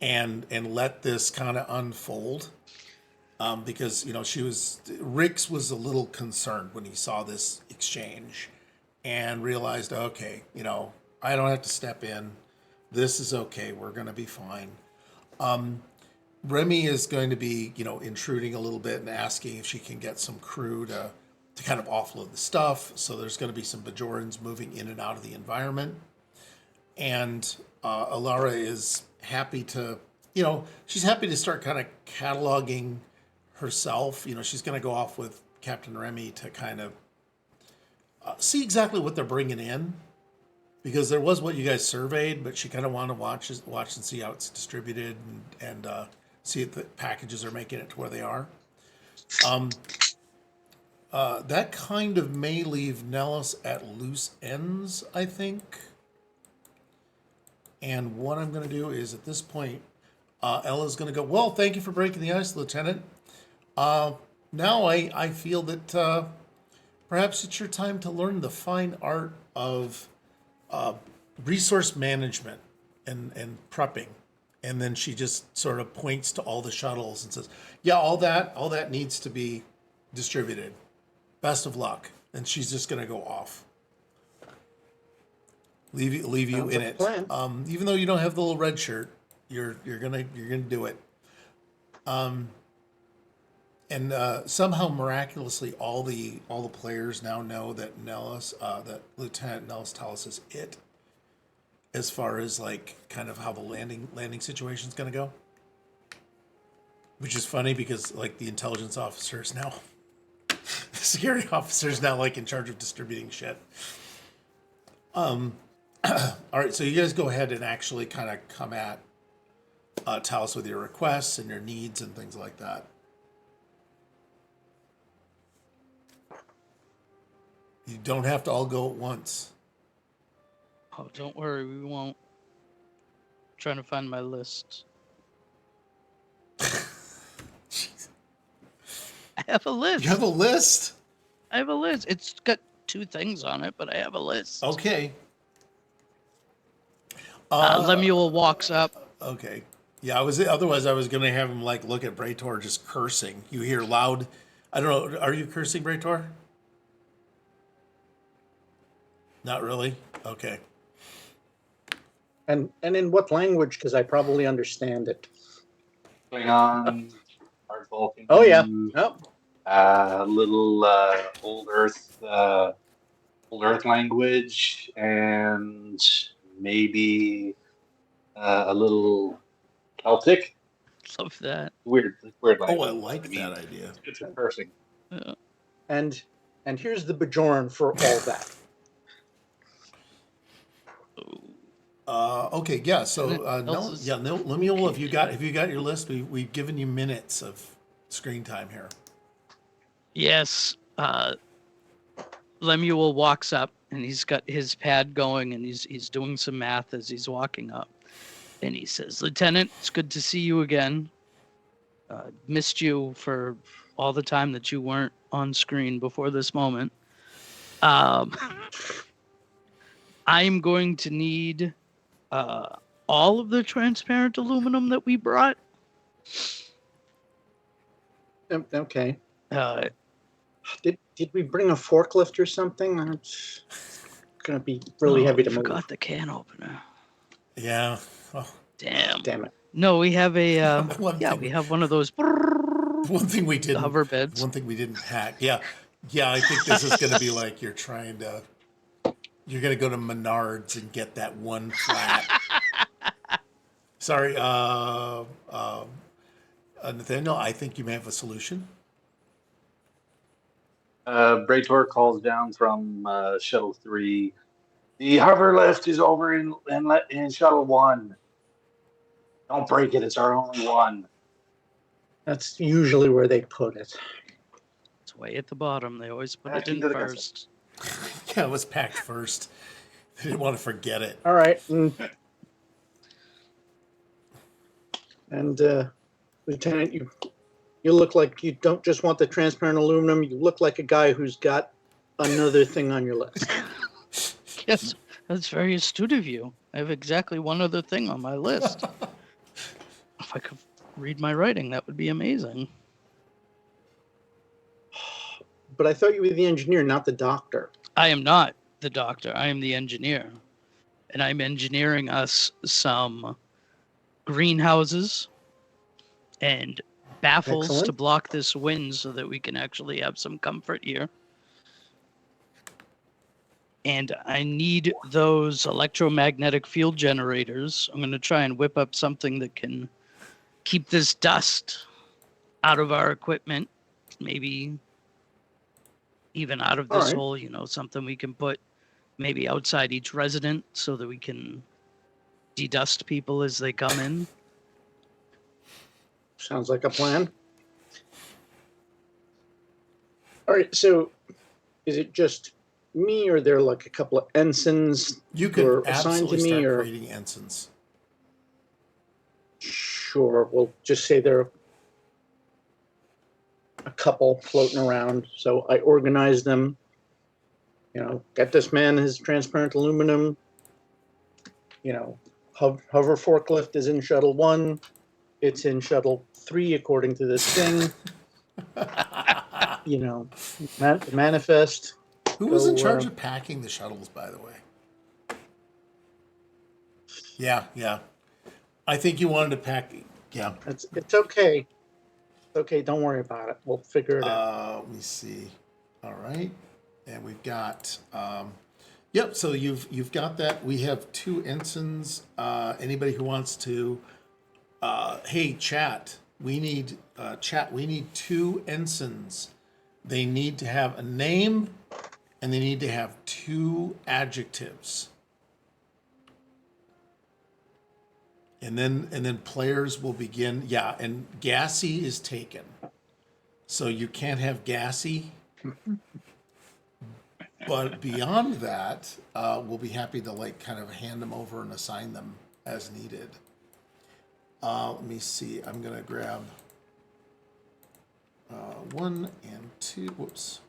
and let this kind of unfold. Because Rix was a little concerned when he saw this exchange and realized, okay, I don't have to step in. This is okay. We're going to be fine. Remy is going to be, intruding a little bit and asking if she can get some crew to kind of offload the stuff. So there's going to be some Bajorans moving in and out of the environment. And Alara is happy to, she's happy to start kind of cataloging herself. She's going to go off with Captain Remy to kind of see exactly what they're bringing in. Because there was what you guys surveyed, but she kind of wanted to watch and see how it's distributed and see if the packages are making it to where they are. That kind of may leave Nellis at loose ends, I think. And what I'm going to do is, at this point, Ella's going to go, well, thank you for breaking the ice, Lieutenant. Now I feel that perhaps it's your time to learn the fine art of resource management and prepping. And then she just sort of points to all the shuttles and says, yeah, all that needs to be distributed. Best of luck. And she's just going to go off. Leave you in it. Even though you don't have the little red shirt, you're gonna do it. And somehow miraculously, all the players now know that that Lieutenant Nellis Tallis is it, as far as like kind of how the landing situation is going to go. Which is funny because like the intelligence officer is now, the security officer is now like in charge of distributing shit. All right, so you guys go ahead and actually kind of come at Talos with your requests and your needs and things like that. You don't have to all go at once. Oh, don't worry, we won't. I'm trying to find my list. I have a list. You have a list? I have a list. It's got 2 things on it, but I have a list. Okay. Lemule walks up. Okay. Yeah, otherwise I was gonna have him like look at Bejor just cursing. You hear loud. I don't know. Are you cursing, Bejor? Not really. Okay. And in what language? Because I probably understand it. Klingon, Hard Vulcan. Oh yeah. Oh. Little old Earth language, and maybe a little Celtic. Love that. Weird language. Oh, I like that idea. It's good for cursing. Yeah. And here's the Bajoran for all that. Okay, yeah. So else is- Lemuel, if you got your list, we've given you minutes of screen time here. Yes. Lemuel walks up and he's got his pad going and he's doing some math as he's walking up. And he says, "Lieutenant, it's good to see you again. Missed you for all the time that you weren't on screen before this moment. I'm going to need all of the transparent aluminum that we brought. Okay. Uh, Did we bring a forklift or something? It's gonna be really heavy to I move. forgot the can opener. Yeah. Oh, Damn it. No, we have a we have one of those one thing we didn't hover beds. One thing we didn't pack. Yeah. I think this is going to be like you're going to go to Menards and get that one flat. Sorry, Nathaniel, I think you may have a solution. Bejor calls down from Shuttle 3. The hover lift is over in Shuttle 1. Don't break it. It's our only one. That's usually where they put it. It's way at the bottom. They always put it in Into the first. Yeah, it was packed first. They didn't want to forget it. All right. And Lieutenant, you look like you don't just want the transparent aluminum. You look like a guy who's got another thing on your list. Yes, that's very astute of you. I have exactly one other thing on my list. If I could read my writing, that would be amazing. But I thought you were the engineer, not the doctor. I am not the doctor. I am the engineer. And I'm engineering us some greenhouses and baffles Excellent. to block this wind so that we can actually have some comfort here. And I need those electromagnetic field generators. I'm going to try and whip up something that can keep this dust out of our equipment. Maybe even out of this All right. hole, something we can put maybe outside each resident so that we can dedust people as they come in. Sounds like a plan. All right, so is it just me, or are there like a couple of ensigns You who are could assigned to absolutely me? start Or creating ensigns. sure, we'll just say there are a couple floating around. So I organize them. Get this man his transparent aluminum. Hover forklift is in shuttle 1. It's in shuttle 3 according to this thing. Manifest. Who was in So, charge of packing the shuttles, by the way? Yeah. I think you wanted to pack. Yeah. It's okay. It's okay. Don't worry about it. We'll figure it out. Let me see. All right, and we've got. Yep. So you've got that. We have 2 ensigns. Anybody who wants to. Hey, chat. We need 2 ensigns. They need to have a name, and they need to have 2 adjectives. And then players will begin. Yeah, and gassy is taken, so you can't have gassy. But beyond that, we'll be happy to like kind of hand them over and assign them as needed. Let me see. I'm gonna grab 1 and 2. Whoops.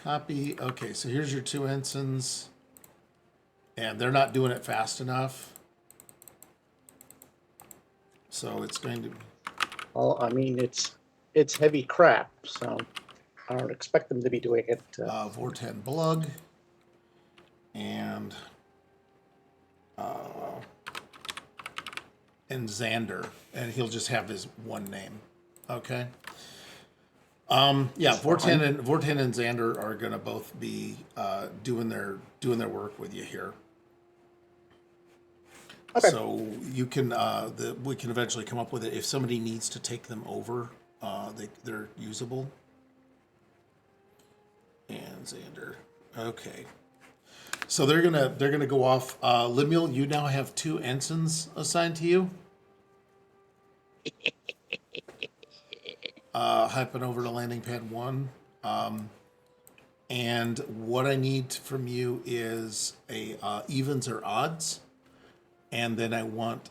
Copy. Okay, so here's your 2 ensigns. And they're not doing it fast enough. So it's going to... Well, I mean, it's heavy crap, so I don't expect them to be doing it. Vorten Blug. And Xander. And he'll just have his one name. Okay? Yeah, Vorten and Xander are going to both be doing their work with you here. Okay. So you can we can eventually come up with it if somebody needs to take them over. They're usable. And Xander, okay. So they're gonna go off. Lemule, you now have 2 ensigns assigned to you. Hyping over to landing pad 1. And what I need from you is a evens or odds. And then I want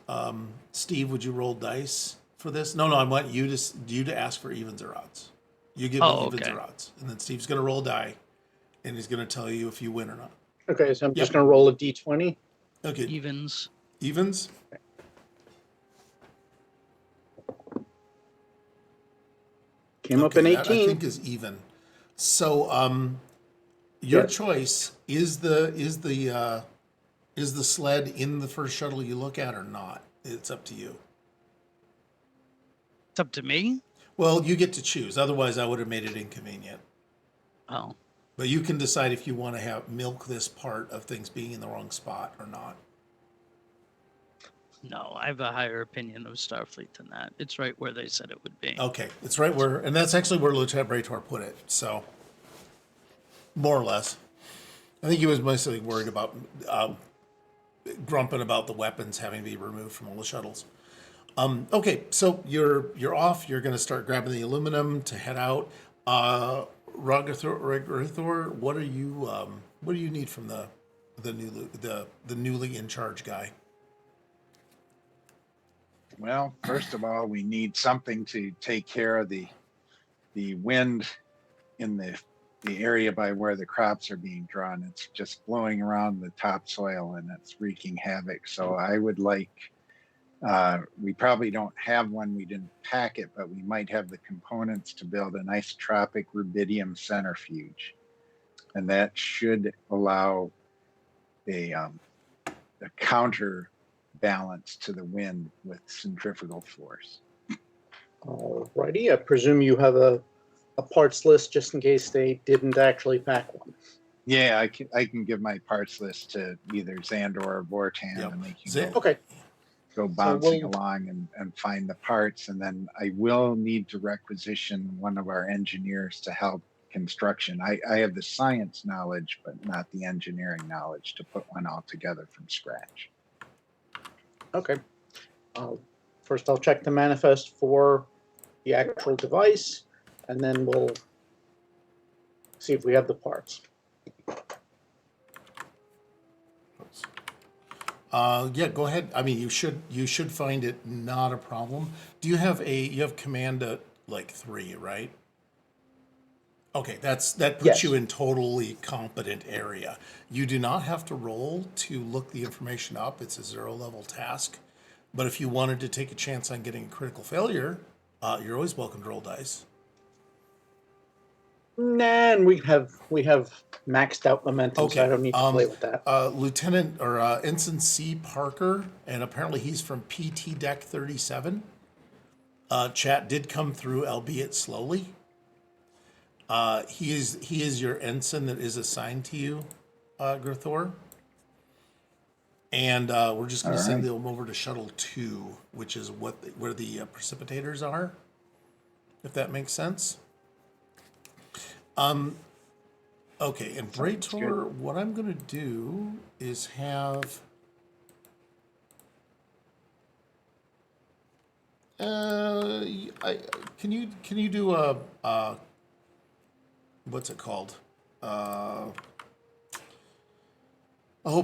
Steve. Would you roll dice for this? No. I want you to ask for evens or odds. You give me evens or odds, and then Steve's going to roll a die, and he's going to tell you if you win or not. Okay, so I'm just going to roll a d20. Okay. Evens. Evens. Came up an 18. That I think is even. So your choice is the sled in the first shuttle you look at or not? It's up to you. It's up to me? Well, you get to choose. Otherwise, I would have made it inconvenient. Oh. But you can decide if you want to milk this part of things being in the wrong spot or not. No, I have a higher opinion of Starfleet than that. It's right where they said it would be. Okay, it's right where, and that's actually where Lieutenant Bajor put it. So, more or less. I think he was mostly worried about grumping about the weapons having to be removed from all the shuttles. Okay, so you're off. You're going to start grabbing the aluminum to head out. Ragathor, what do you need from the newly in charge guy? Well, first of all, we need something to take care of the wind in the area by where the crops are being drawn. It's just blowing around the topsoil and it's wreaking havoc. So I would like, we probably don't have one, we didn't pack it, but we might have the components to build an isotropic rubidium centrifuge. And that should allow a counterbalance to the wind with centrifugal force. Alrighty, I presume you have a parts list just in case they didn't actually pack one. Yeah, I can give my parts list to either Xander or Vortan, Yep. and they can Okay. go bouncing along and find the parts. And then I will need to requisition one of our engineers to help construction. I have the science knowledge, but not the engineering knowledge to put one all together from scratch. Okay. First, I'll check the manifest for the actual device, and then we'll see if we have the parts. Yeah, go ahead. I mean, you should find it not a problem. Do you have command at like 3, right? Okay, that puts you in totally competent area. You do not have to roll to look the information up. It's a 0-level task. But if you wanted to take a chance on getting a critical failure, you're always welcome to roll dice. Nah, and we have maxed out momentum, so I don't need to play with that. Lieutenant or Ensign C. Parker, and apparently he's from PT Deck 37. Chat did come through, albeit slowly. He is your ensign that is assigned to you, Gerthor. And we're just going to send them over to Shuttle 2, which is where the precipitators are, if that makes sense. Okay, and Brator, what I'm going to do is have Can you do a what's it called?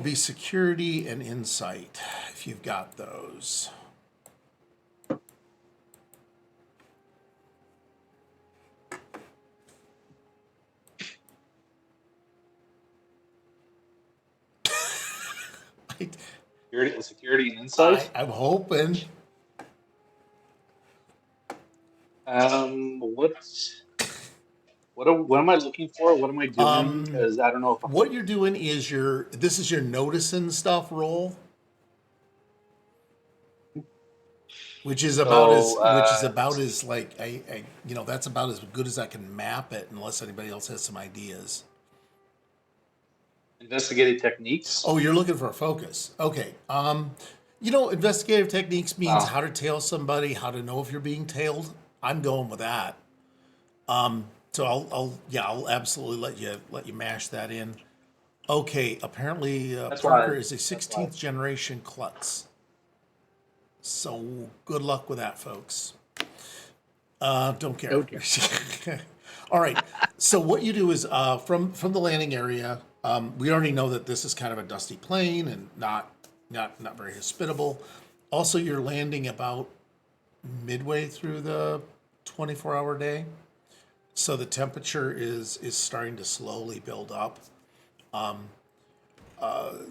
Be security and insight if you've got those. Security and insight. I'm hoping. What am I looking for? What am I doing? Because I don't know if What you're doing is this is your noticing stuff roll, which is about as like I that's about as good as I can map it unless anybody else has some ideas. Investigative techniques. Oh, you're looking for a focus. Okay. Investigative techniques means how to tail somebody, how to know if you're being tailed. I'm going with that. So I'll absolutely let you mash that in. Okay, apparently Parker is a 16th generation klutz. So good luck with that, folks. Don't care. Oh, dear. All right. So what you do is from the landing area. We already know that this is kind of a dusty plane and not very hospitable. Also, you're landing about midway through the 24-hour day. So the temperature is starting to slowly build up.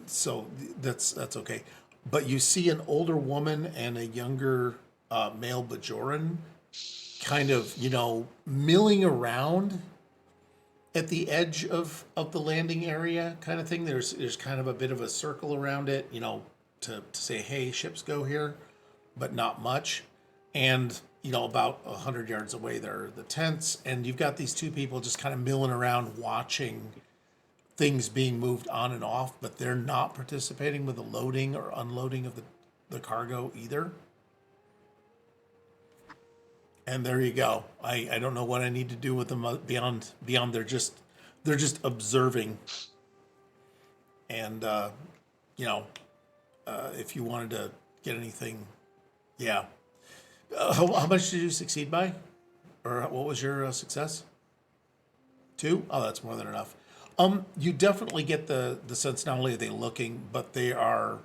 So that's okay. But you see an older woman and a younger male Bajoran kind of, milling around at the edge of the landing area kind of thing. There's kind of a bit of a circle around it, to say, hey, ships go here, but not much. And about 100 yards away, there are the tents, and you've got these two people just kind of milling around watching things being moved on and off, but they're not participating with the loading or unloading of the cargo either. And there you go. I don't know what I need to do with them beyond they're just observing. And if you wanted to get anything, yeah. How much did you succeed by? Or what was your success? 2? Oh, that's more than enough. You definitely get the sense not only are they looking, but they're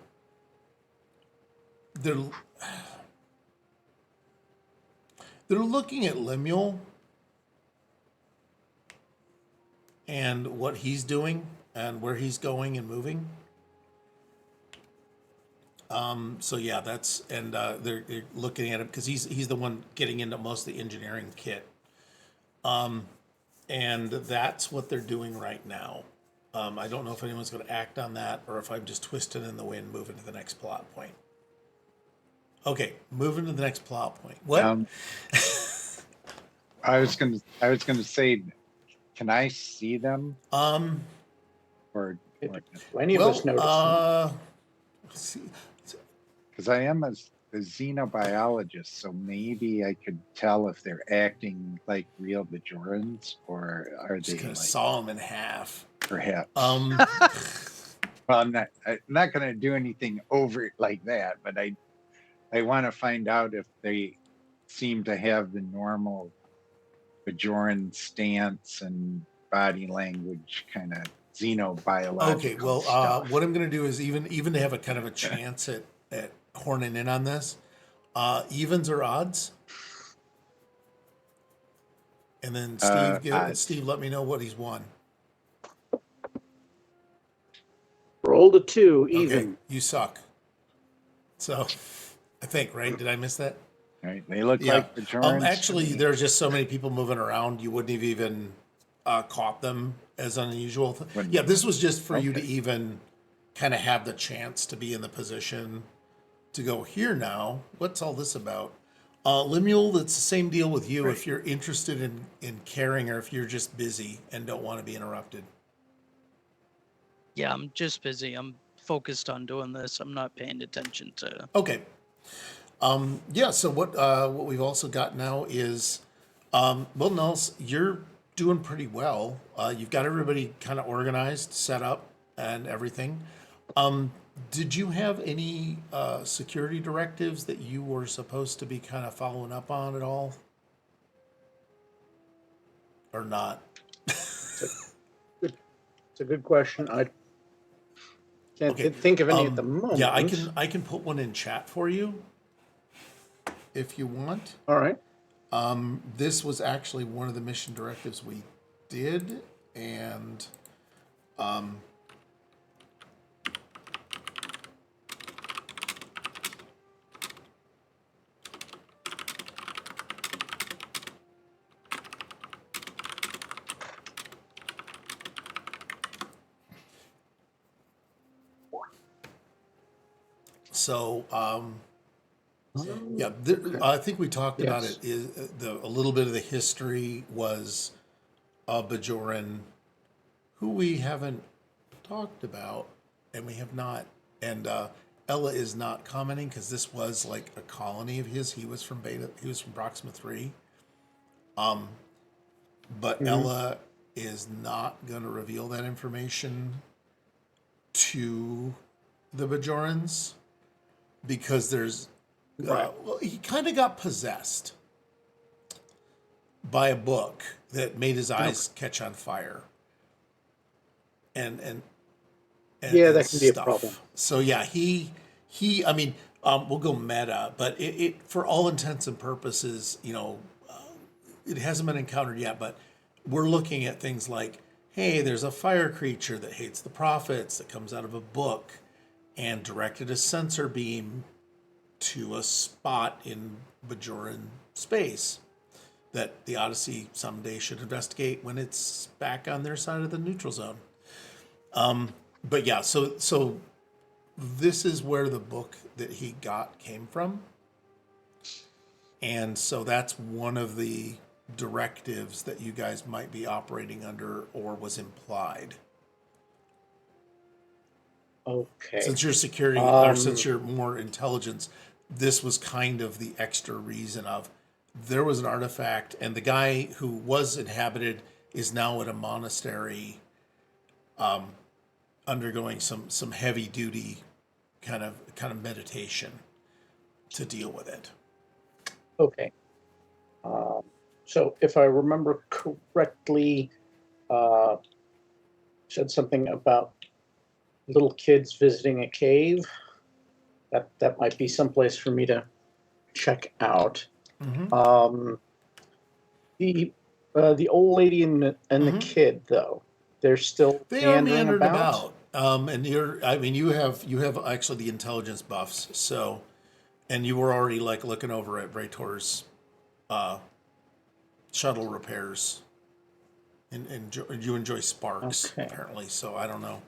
looking at Lemule and what he's doing and where he's going and moving. So yeah, they're looking at him because he's the one getting into most of the engineering kit. And that's what they're doing right now. I don't know if anyone's going to act on that or if I'm just twisting in the wind, moving to the next plot point. Okay, moving to the next plot point. What? I was gonna say, can I see them? Or Do any of us notice them? Let's see. because I am a xenobiologist, so maybe I could tell if they're acting like real Bejorans or are Just they gonna like, saw him in half. perhaps. Well, I'm not going to do anything overt like that, but I want to find out if they seem to have the normal Bajoran stance and body language kind of xenobiological okay. Well, stuff. what I'm gonna do is even to have a kind of a chance at horning in on this, evens or odds. And then Steve, let me know what he's won. Rolled a 2, Okay, even. you suck. So, I think, right? Did I miss that? Right? They look Yeah. like Bajorans. to Actually, me. there's just so many people moving around, you wouldn't have even caught them as unusual. Wouldn't Yeah, have. this was just for you to Okay. even kind of have the chance to be in the position to go here now. What's all this about? Lemule, it's the same deal with you if you're interested in caring or if you're just busy and don't want to be interrupted. Yeah, I'm just busy. I'm focused on doing this. I'm not paying attention to. Okay. Yeah, so what we've also got now is, Nels, you're doing pretty well. You've got everybody kind of organized, set up, and everything. Did you have any security directives that you were supposed to be kind of following up on at all? Or not? It's a good question. I can't Okay. think of any at the moment. Yeah, I can put one in chat for you if you want. All right. This was actually one of the mission directives we did, and so yeah, I think we talked about Yes. it. Is a little bit of the history was a Bajoran who we haven't talked about, and we have not. And Ella is not commenting because this was like a colony of his. He was from Beta. He was from Proxima 3. But Ella is not going to reveal that information to the Bajorans because there's well, he kind of got possessed by a book that made his eyes catch on fire, and Yeah, and that can be a stuff. problem. So yeah, he I mean, we'll go meta, but it for all intents and purposes, it hasn't been encountered yet, but we're looking at things like, hey, there's a fire creature that hates the prophets that comes out of a book and directed a sensor beam to a spot in Bajoran space that the Odyssey someday should investigate when it's back on their side of the neutral zone. But yeah, so this is where the book that he got came from. And so that's one of the directives that you guys might be operating under or was implied. Okay. Since you're security or since you're more intelligence, this was kind of the extra reason of there was an artifact and the guy who was inhabited is now at a monastery undergoing some heavy duty kind of meditation to deal with it. Okay. So if I remember correctly, said something about little kids visiting a cave. That might be someplace for me to check out. The old lady and the kid though, they're still They are meandering meandering about. and you have actually the intelligence buffs, so, and you were already like looking over at Brator's shuttle repairs, and you enjoy sparks apparently. So I don't know,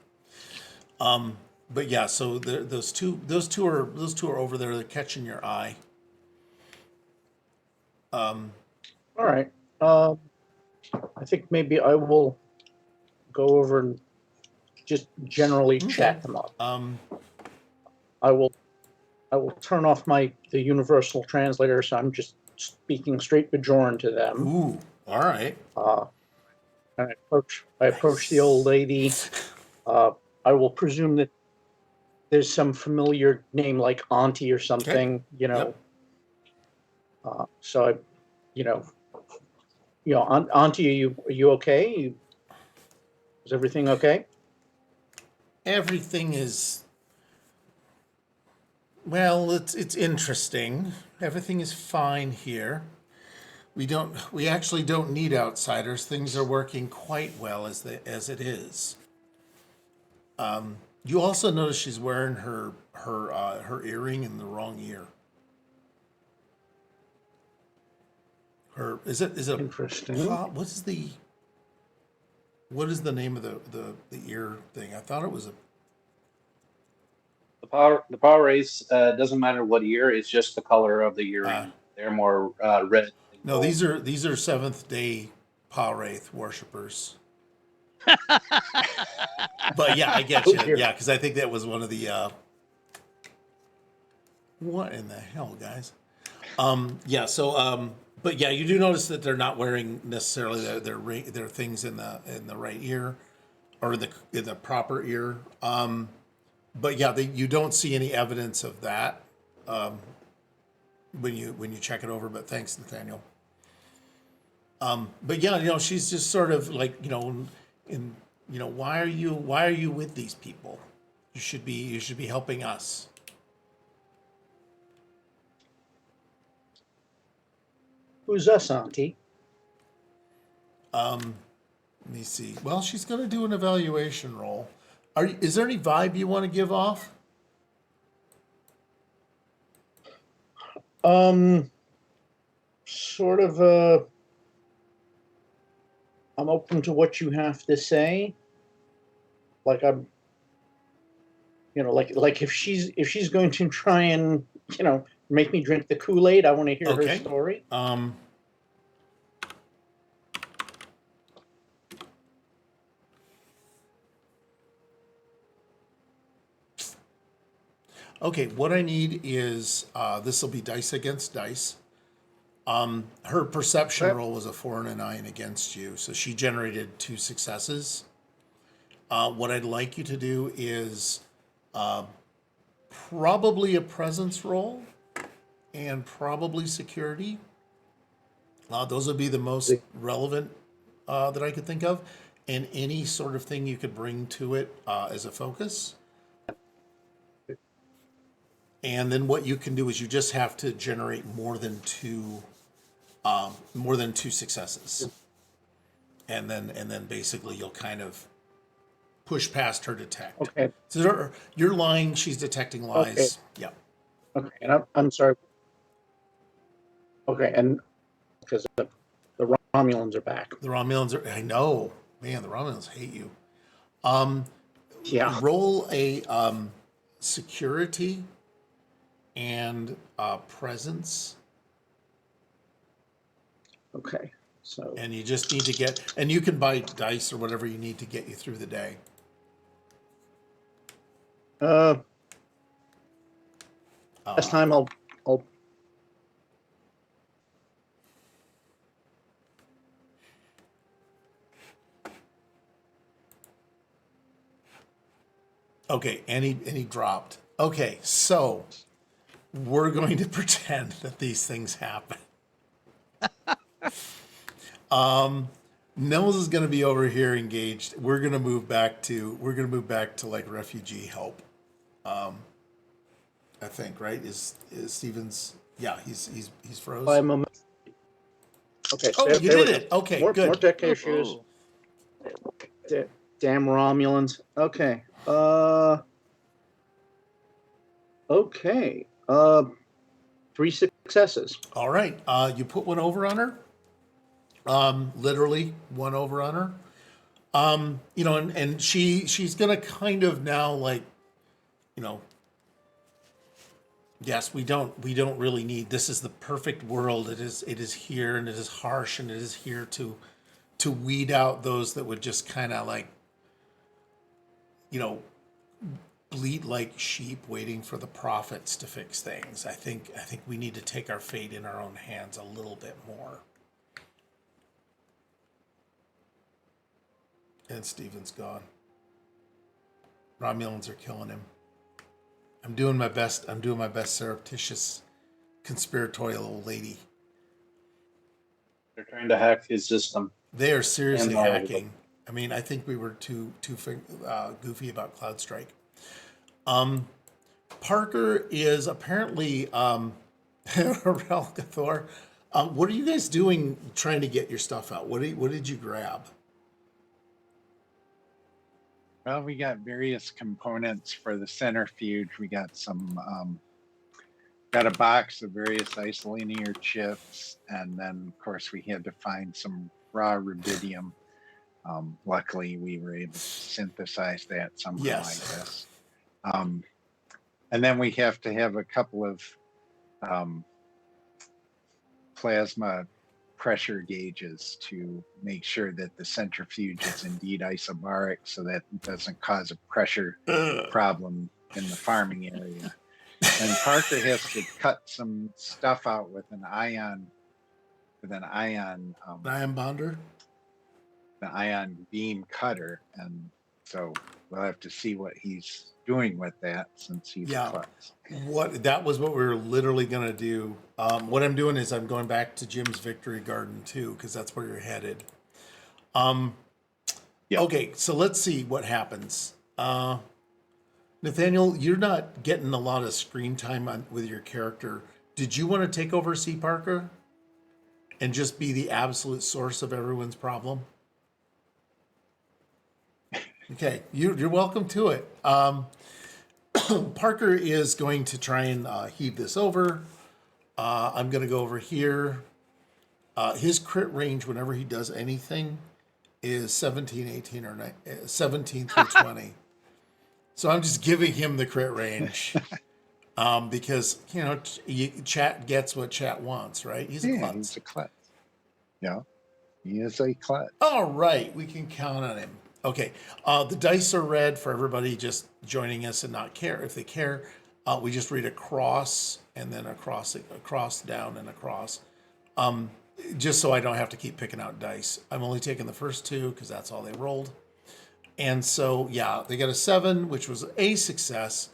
but yeah. So those two are over there. They're catching your eye. All right. I think maybe I will go over and just generally chat them up. I will turn off the universal translator, so I'm just speaking straight Bajoran to them. Ooh, all right. And I approach the old lady. I will presume that there's some familiar name like Auntie or something, Yep. So Auntie, are you okay? Is everything okay? Everything is, well, it's interesting. Everything is fine here. We actually don't need outsiders. Things are working quite well as it is. You also notice she's wearing her earring in the wrong ear. Is it Interesting. what is the name of the ear thing? I thought it was The power race doesn't matter what year; it's just the color of the earring. They're more red. no. These are Seventh Day Power Wraith worshippers. But yeah, I get you. Yeah, because I think that was one of the. What in the hell, guys? Yeah. So, but yeah, you do notice that they're not wearing necessarily their things in the right ear, or in the proper ear. but yeah, you don't see any evidence of that when you check it over. But thanks, Nathaniel. But yeah, she's just sort of like, why are you with these people? You should be helping us. Who's us, Auntie? Let me see. Well, she's going to do an evaluation roll. Is there any vibe you want to give off? Sort of. I'm open to what you have to say. Like I'm, like if she's going to try and make me drink the Kool-Aid, I want to hear her story. Okay, what I need is this will be dice against dice. Her perception roll was a 4 and a 9 against you, so she generated 2 successes. What I'd like you to do is probably a presence roll and probably security. Those would be the most relevant that I could think of, and any sort of thing you could bring to it as a focus. And then what you can do is you just have to generate more than two successes, and then basically you'll kind of push past her detect. Okay. So you're lying. She's detecting lies. Okay. Yeah. Okay, and I'm sorry. Okay, and because the Romulans are back. The Romulans are. I know, man. The Romulans hate you. Yeah. Roll a security and presence. Okay. So. And you just need to get, and you can buy dice or whatever you need to get you through the day. Last time I'll. Okay, and he dropped. Okay, so we're going to pretend that these things happen. Nels is going to be over here engaged. We're going to move back to like refugee help. I think, right? Is Stevens? Yeah, he's froze. Okay. Oh, you did it. Okay, more, good. More tech issues. Damn Romulans. Okay. Okay. 3 successes. All right. You put one over on her. Literally one over on her. And she's gonna kind of now like, yes, we don't really need, this is the perfect world. It is here, and it is harsh, and it is here to weed out those that would just kind of like, bleat like sheep waiting for the prophets to fix things. I think we need to take our fate in our own hands a little bit more. And Steven's gone. Romulans are killing him. I'm doing my best surreptitious, conspiratorial old lady. They're trying to hack his system. They are seriously hacking. I mean, I think we were too goofy about Cloud Strike. Parker is apparently Relgathor. What are you guys doing trying to get your stuff out? What did you grab? Well, we got various components for the centrifuge. We got some, got a box of various isolinear chips, and then of course we had to find some raw rubidium. Luckily, we were able to synthesize that somehow, Yes. I guess. And then we have to have a couple of plasma pressure gauges to make sure that the centrifuge is indeed isobaric, so that it doesn't cause a pressure problem in the farming area. And Parker has to cut some stuff out with an ion Ion bonder. the ion beam cutter, and so we'll have to see what he's doing with that since he's Yeah. a klutz. That was what we were literally going to do. What I'm doing is I'm going back to Jim's Victory Garden too, because that's where you're headed. Yeah. Okay, so let's see what happens. Nathaniel, you're not getting a lot of screen time with your character. Did you want to take over C. Parker and just be the absolute source of everyone's problem? Okay, you're welcome to it. Parker is going to try and heave this over. I'm going to go over here. His crit range whenever he does anything is 17, 18, or 17 through 20. So I'm just giving him the crit range because, chat gets what chat wants, right? He's a klutz. He's a klutz. Yeah, he is a klutz. All right, we can count on him. Okay, the dice are red for everybody just joining us and not care. If they care, we just read across and then across, down, and across. Just so I don't have to keep picking out dice. I'm only taking the first two because that's all they rolled. And so, yeah, they got a 7, which was a success,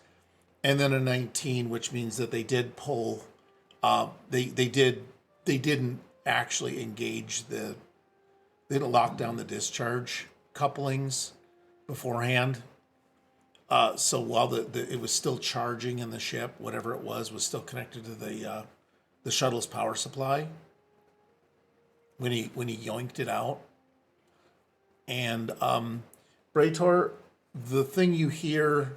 and then a 19, which means that they did pull. They didn't actually engage they didn't lock down the discharge couplings beforehand. So while it was still charging in the ship, whatever it was still connected to the shuttle's power supply when he yoinked it out. And Bejor, the thing you hear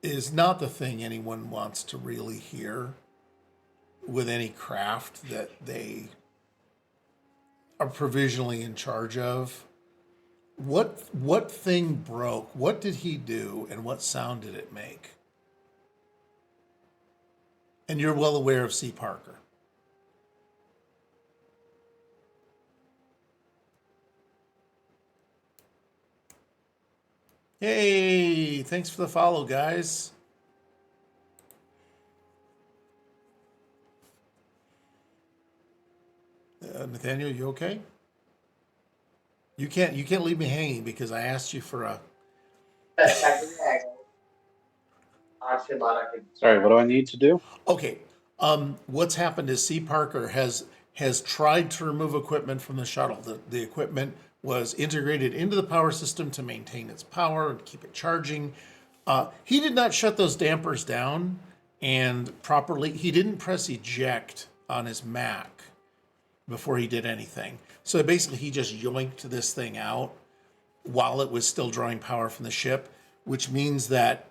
is not the thing anyone wants to really hear with any craft that they are provisionally in charge of. What thing broke? What did he do, and what sound did it make? And you're well aware of C. Parker. Hey, thanks for the follow, guys. Nathaniel, you okay? You can't leave me hanging because I asked you for a. Sorry, what do I need to do? Okay. What's happened is C. Parker has tried to remove equipment from the shuttle. The equipment was integrated into the power system to maintain its power and keep it charging. He did not shut those dampers down and properly. He didn't press eject on his Mac before he did anything. So basically, he just yoinked this thing out while it was still drawing power from the ship, which means that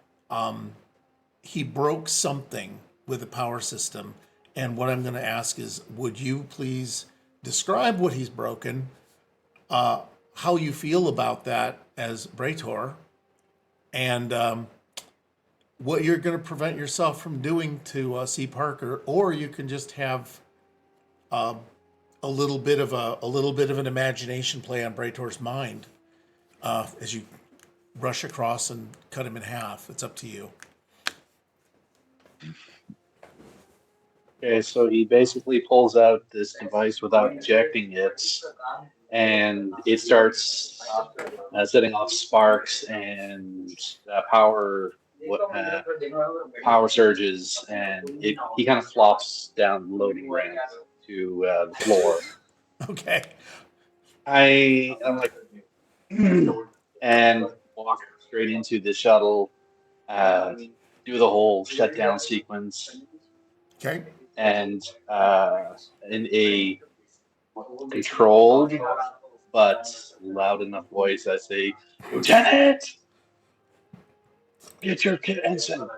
he broke something with the power system. And what I'm going to ask is, would you please describe what he's broken, how you feel about that as Bejor, and what you're going to prevent yourself from doing to C. Parker, or you can just have a little bit of an imagination play on Bejor's mind as you rush across and cut him in half. It's up to you. Okay, so he basically pulls out this device without ejecting it, and it starts setting off sparks and power surges, and he kind of flops down the loading ramp to the floor. Okay. I'm like, and walk straight into the shuttle, do the whole shutdown sequence. Okay. And in a controlled but loud enough voice, I say, "Lieutenant, get your ensign."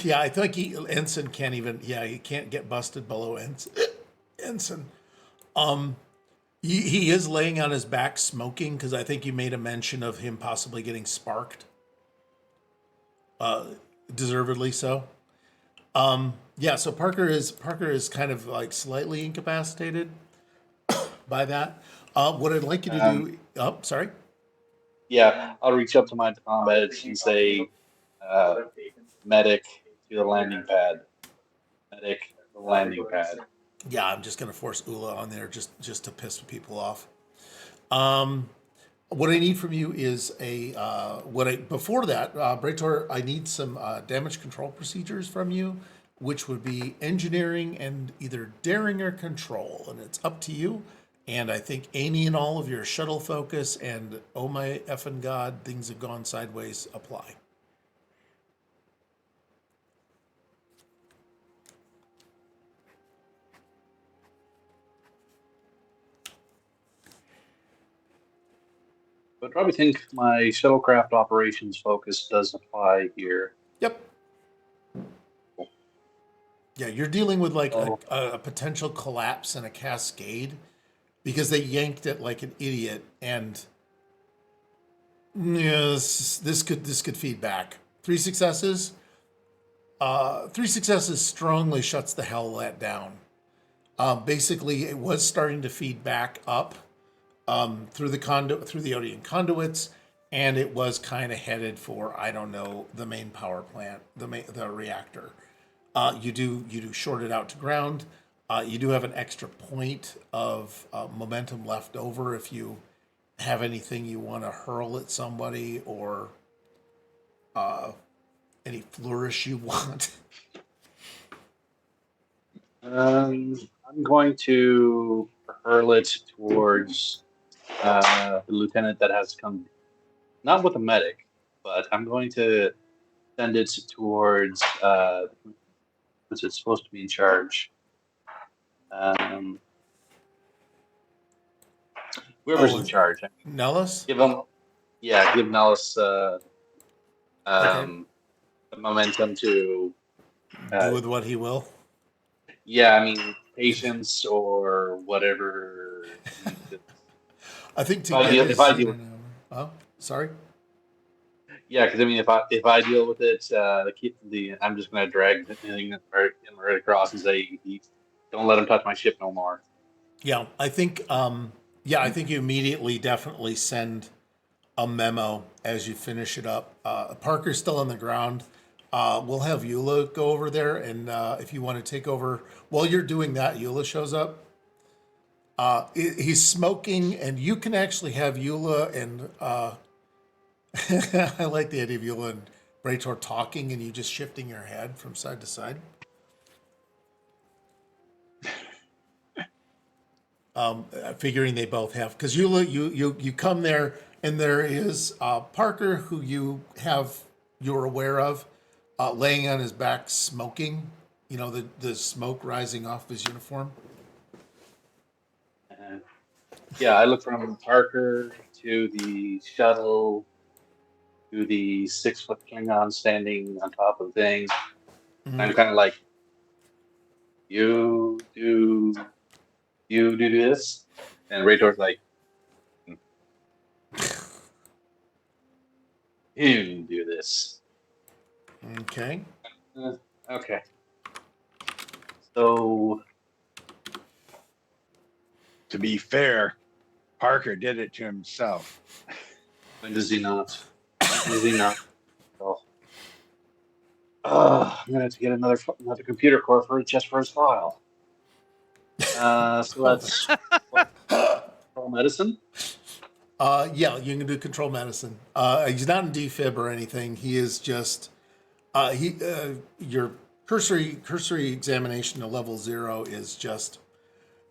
Yeah, I think ensign can't even. Yeah, he can't get busted below ensign. He is laying on his back smoking because I think you made a mention of him possibly getting sparked. Deservedly so. Yeah, so Parker is kind of like slightly incapacitated by that. What I'd like you to do. Oh, sorry. Yeah, I'll reach up to my combat and say, "Medic to the landing pad. Medic to the landing pad." Yeah, I'm just gonna force Ula on there just to piss people off. What I need from you is before that, Brator, I need some damage control procedures from you, which would be engineering and either daring or control, and it's up to you. And I think any and all of your shuttle focus and oh my effing god, things have gone sideways apply. But I probably think my shuttlecraft operations focus does apply here. Yep. Yeah, you're dealing with like Oh. a potential collapse and a cascade because they yanked it like an idiot, and yes, this could feed back. Three successes. Three successes strongly shuts the hell that down. Basically, it was starting to feed back up through the Odeon conduits, and it was kind of headed for, I don't know, the main power plant, the reactor. You do short it out to ground. You do have an extra point of momentum left over if you have anything you want to hurl at somebody, or any flourish you want. I'm going to hurl it towards the lieutenant that has come, not with a medic, but I'm going to send it towards what's it supposed to be in charge. Whoever's in charge. Nellis? Give Nellis Okay. the momentum to Do with what he will. yeah, I mean patience or whatever. I think to If I get deal- his if I seat deal- in, oh, sorry. Yeah, because I mean, if I deal with it, I'm just gonna drag the thing right across and say, "Don't let him touch my ship no more." Yeah, I think I think you immediately definitely send a memo as you finish it up. Parker's still on the ground. We'll have Eula go over there, and if you want to take over while you're doing that, Eula shows up. He's smoking, and you can actually have Eula and I like the idea of Eula and Brator talking, and you just shifting your head from side to side. Figuring they both have, because you come there, and there is Parker, who you're aware of, laying on his back smoking. You know, the smoke rising off his uniform. Yeah, I look from Parker to the shuttle to the 6-foot Klingon standing on top of things. Mm-hmm. I'm kind of like, you do this, and Rator's like, you do this. Okay. Okay. So, To be fair, Parker did it to himself. when does he not? When does he not? Oh. I'm gonna have to get another computer core just for his file. So that's control medicine. Yeah, you can do control medicine. He's not in defib or anything. He is just your cursory examination to level 0 is just,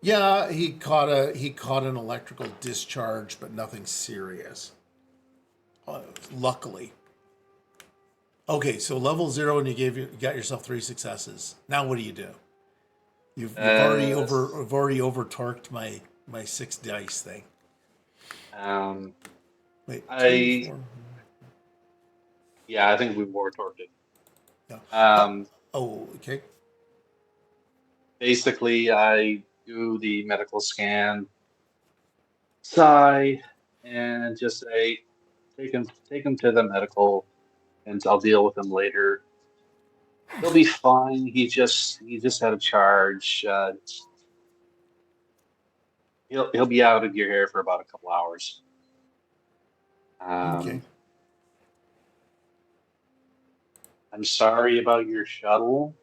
yeah, he caught an electrical discharge, but nothing serious. Luckily. Okay, so level 0, and you got yourself 3 successes. Now what do you do? You've already over torqued my 6 dice thing. Wait, I 2, 4. Yeah, I think we've more torqued it. Yeah. Okay. Basically, I do the medical scan, sigh, and just say, take him to the medical, and I'll deal with him later. He'll be fine. He just had a charge. He'll be out of your hair for about a couple hours. Okay. I'm sorry about your shuttle.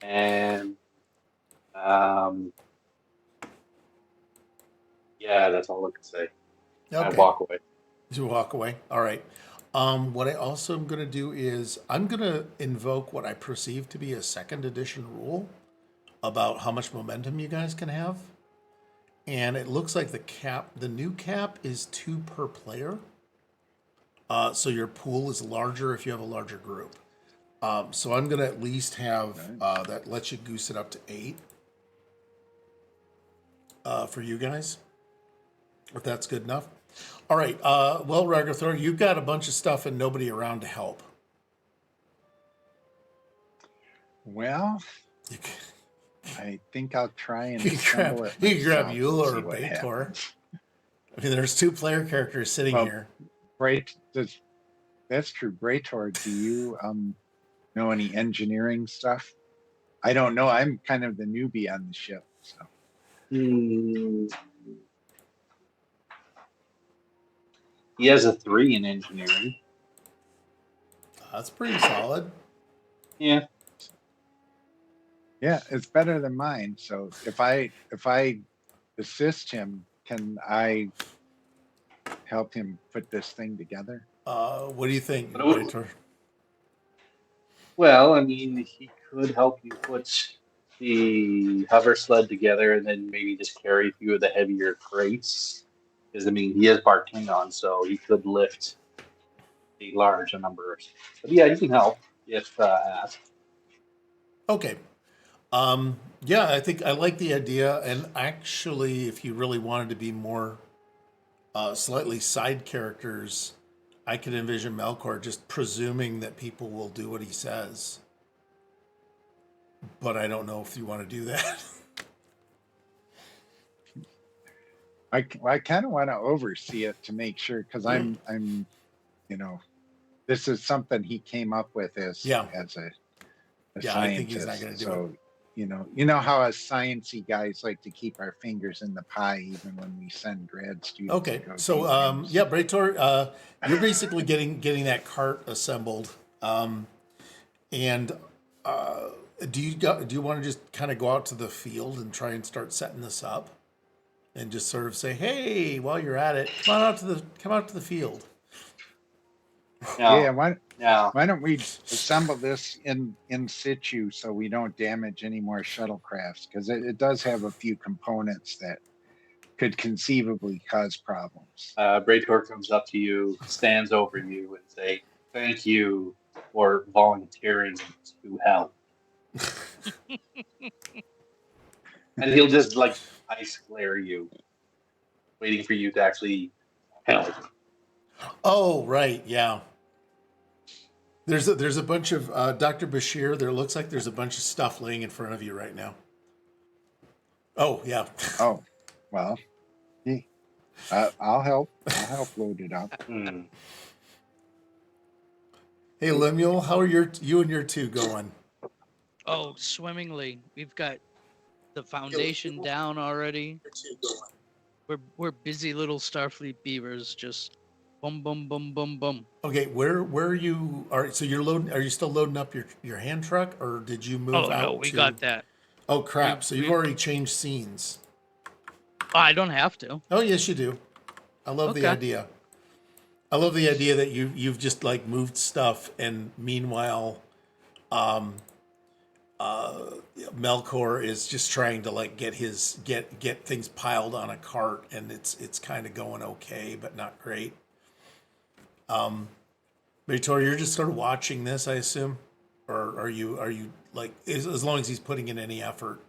And Yeah, that's all I can say. I Okay. walk away. You walk away. All right. What I also am going to do is I'm going to invoke what I perceive to be a second edition rule about how much momentum you guys can have. And it looks like the new cap is 2 per player. So your pool is larger if you have a larger group. So I'm going to at least have that lets you goose it up to 8 for you guys, if that's good enough. All right. Well, Ragathor, you've got a bunch of stuff and nobody around to help. Well, You can, I think I'll try and you can assemble grab, it you can grab myself Yule and see or what Bejor. happens. I mean, there's 2 player characters sitting Well, here. That's true. Braytor, do you know any engineering stuff? I don't know. I'm kind of the newbie on the ship, so. Hmm. He has a 3 in engineering. That's pretty solid. Yeah. Yeah, it's better than mine. So if I assist him, can I help him put this thing together? What do you think, But it would- Bejor? Well, I mean, he could help you put the hover sled together and then maybe just carry a few of the heavier crates. Because, I mean, he is Bart Klingon, so he could lift a large number. But yeah, you can help if asked. Okay. Yeah, I think I like the idea. And actually, if you really wanted to be more slightly side characters, I could envision Melkor just presuming that people will do what he says. But I don't know if you want to do that. I kind of want to oversee it to make sure, because I'm this is something he came up with as Yeah. a Yeah, I think scientist. he's not gonna do so you know how us sciencey guys like to keep our fingers in the pie even when we send grad students. Okay, to go so do things. yeah, Braytor, you're basically getting that cart assembled, and do you want to just kind of go out to the field and try and start setting this up, and just sort of say, hey, while you're at it, come out to the field. No, Yeah, no. why don't we assemble this in situ so we don't damage any more shuttlecrafts, because it does have a few components that could conceivably cause problems. Braytor comes up to you, stands over you, and say, "Thank you for volunteering to help." And he'll just like ice glare you, waiting for you to actually help. Oh, right, yeah. There's a bunch of Dr. Bashir. There looks like there's a bunch of stuff laying in front of you right now. Oh, yeah. Oh, well, yeah. I'll help. I'll help load it up. Hey, Lemuel, how are you and your 2 going? Oh, swimmingly. We've got the foundation down already. We're busy little Starfleet beavers, just boom, boom, boom, boom, boom. Okay, where are you? So you're loading? Are you still loading up your hand truck, or did you move Oh out? no, we got that. Oh crap! We- So you've we- already changed scenes. I don't have to. Oh yes, you do. I love the Okay. idea. I love the idea that you've just like moved stuff, and meanwhile, Melkor is just trying to like get things piled on a cart, and it's kind of going okay, but not great. Victoria, you're just sort of watching this, I assume, or are you like as long as he's putting in any effort?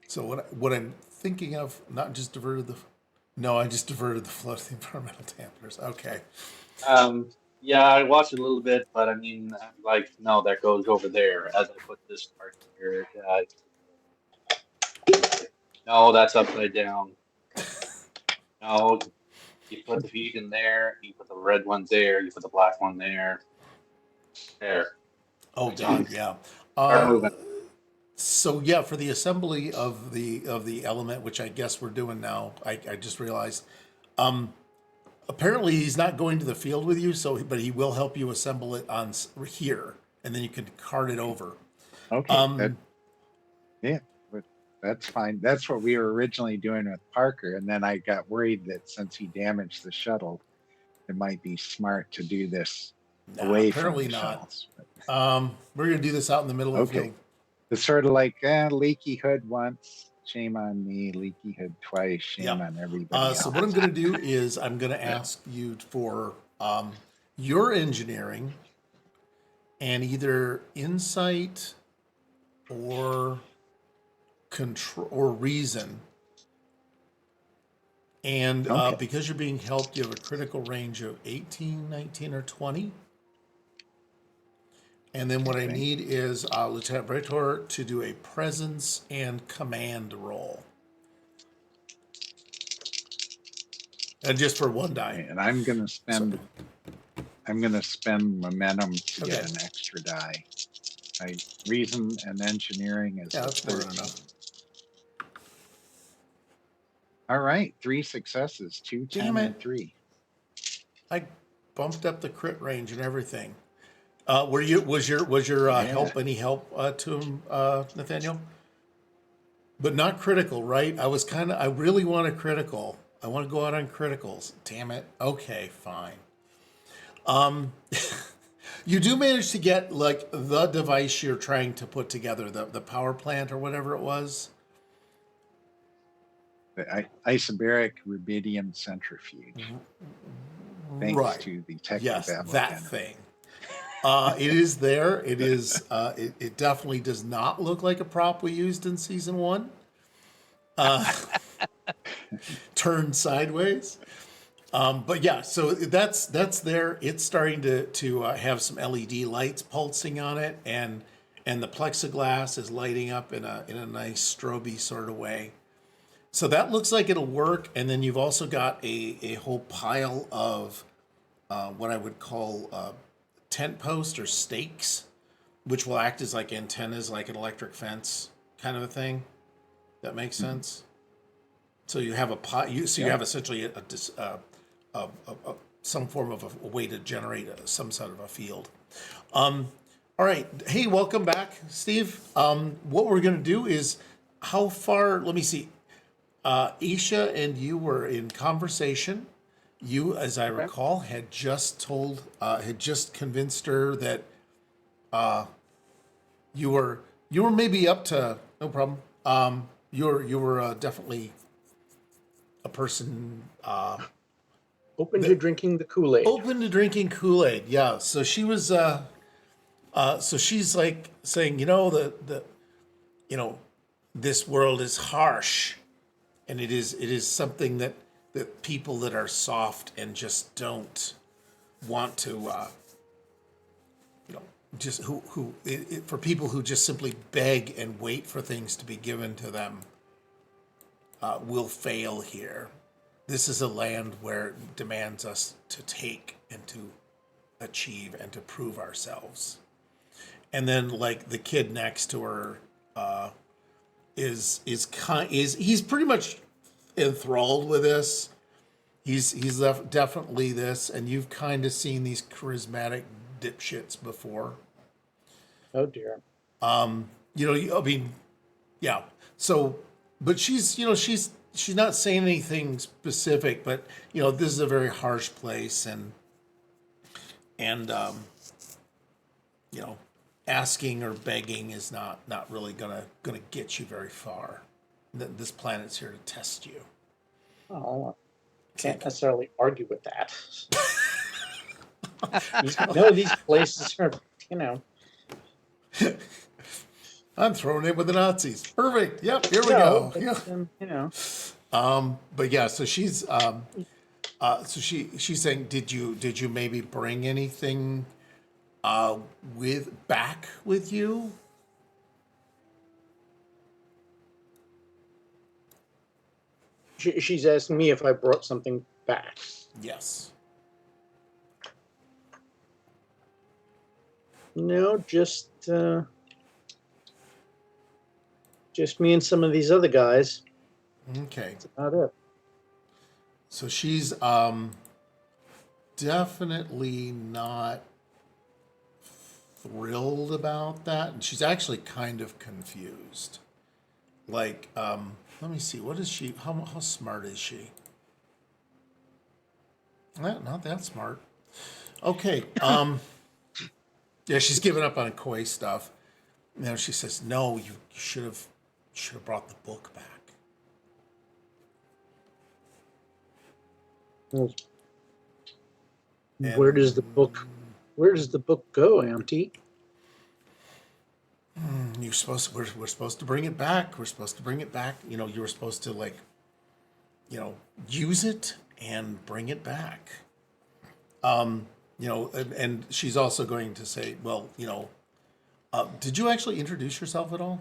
So what I'm thinking of, not just diverted the, no, I just diverted the flow to the environmental dampers. Okay. Yeah, I watched it a little bit, but I mean, like, no, that goes over there as I put this part here. No, that's upside down. No, you put the feet in there, you put the red ones there, you put the black one there. There. Oh God, yeah. Start moving. So yeah, for the assembly of the element, which I guess we're doing now, I just realized. Apparently, he's not going to the field with you, but he will help you assemble it on here, and then you can cart it over. Okay. Yeah. That's fine. That's what we were originally doing with Parker, and then I got worried that since he damaged the shuttle, it might be smart to do this Nah, away from apparently the not. shuttles. We're gonna do this out in the middle of the Okay. field. It's sort of like leaky hood once, shame on me. Leaky hood twice, shame Yeah. on everybody else. So what I'm going to do is I'm going to ask you for your engineering and either insight or control or reason. And Okay. because you're being helped, you have a critical range of 18, 19, or 20. And then what I Okay. need is Lieutenant Bajor to do a presence and command roll. And just for one die. And I'm gonna spend momentum to get Okay. an extra die. My reason and engineering is Yeah, a that's more than 13. enough. All right, 3 successes, 2, 10, Damn it. and 3. I bumped up the crit range and everything. Was your Yeah. help any help to him, Nathaniel? But not critical, right? I really want a critical. I want to go out on criticals. Damn it. Okay, fine. You do manage to get like the device you're trying to put together, the power plant or whatever it was. The isobaric rubidium centrifuge. Thanks Right. to the Yes, technobabble that generator. thing. It is there. It is. It definitely does not look like a prop we used in season 1. Turned sideways. But yeah, so that's there. It's starting to have some LED lights pulsing on it, and the plexiglass is lighting up in a nice stroby sort of way. So that looks like it'll work. And then you've also got a whole pile of what I would call tent posts or stakes, which will act as like antennas, like an electric fence kind of a thing. That makes sense. So you have you have essentially some form of a way to generate some sort of a field. All right. Hey, welcome back, Steve. What we're going to do is how far, let me see. Isha and you were in conversation. You, as I recall, had just convinced her that you were maybe up to, no problem. You were definitely a person Open to drinking the Kool-Aid. open to drinking Kool-Aid. Yeah. So she was. So she's like saying, this world is harsh, and it is something that people that are soft and just don't want to, just for people who just simply beg and wait for things to be given to them, will fail here. This is a land where it demands us to take and to achieve and to prove ourselves. And then, like, the kid next to her is he's pretty much enthralled with this. He's definitely this, and you've kind of seen these charismatic dipshits before. Oh dear. Yeah. So, but she's not saying anything specific, but this is a very harsh place, and asking or begging is not really gonna get you very far. This planet's here to test you. Oh, can't necessarily argue with that. These places are, I'm throwing it with the Nazis. Perfect. Yep. Here we go. Yeah. But yeah. So she's she's saying, did you maybe bring anything back with you? She's asking me if I brought something back. Yes. No, just me and some of these other guys. Okay. That's about it. So she's definitely not thrilled about that, and she's actually kind of confused. like, let me see, what is she, how smart is she? Not that smart. Okay, yeah, she's giving up on Koi stuff. Now she says, no, you should have brought the book back. Well, And- where does the book go, Auntie? We're supposed to bring it back. We're supposed to bring it back. You know, you were supposed to, like, you know, use it and bring it back. You know, and she's also going to say, well, you know, did you actually introduce yourself at all?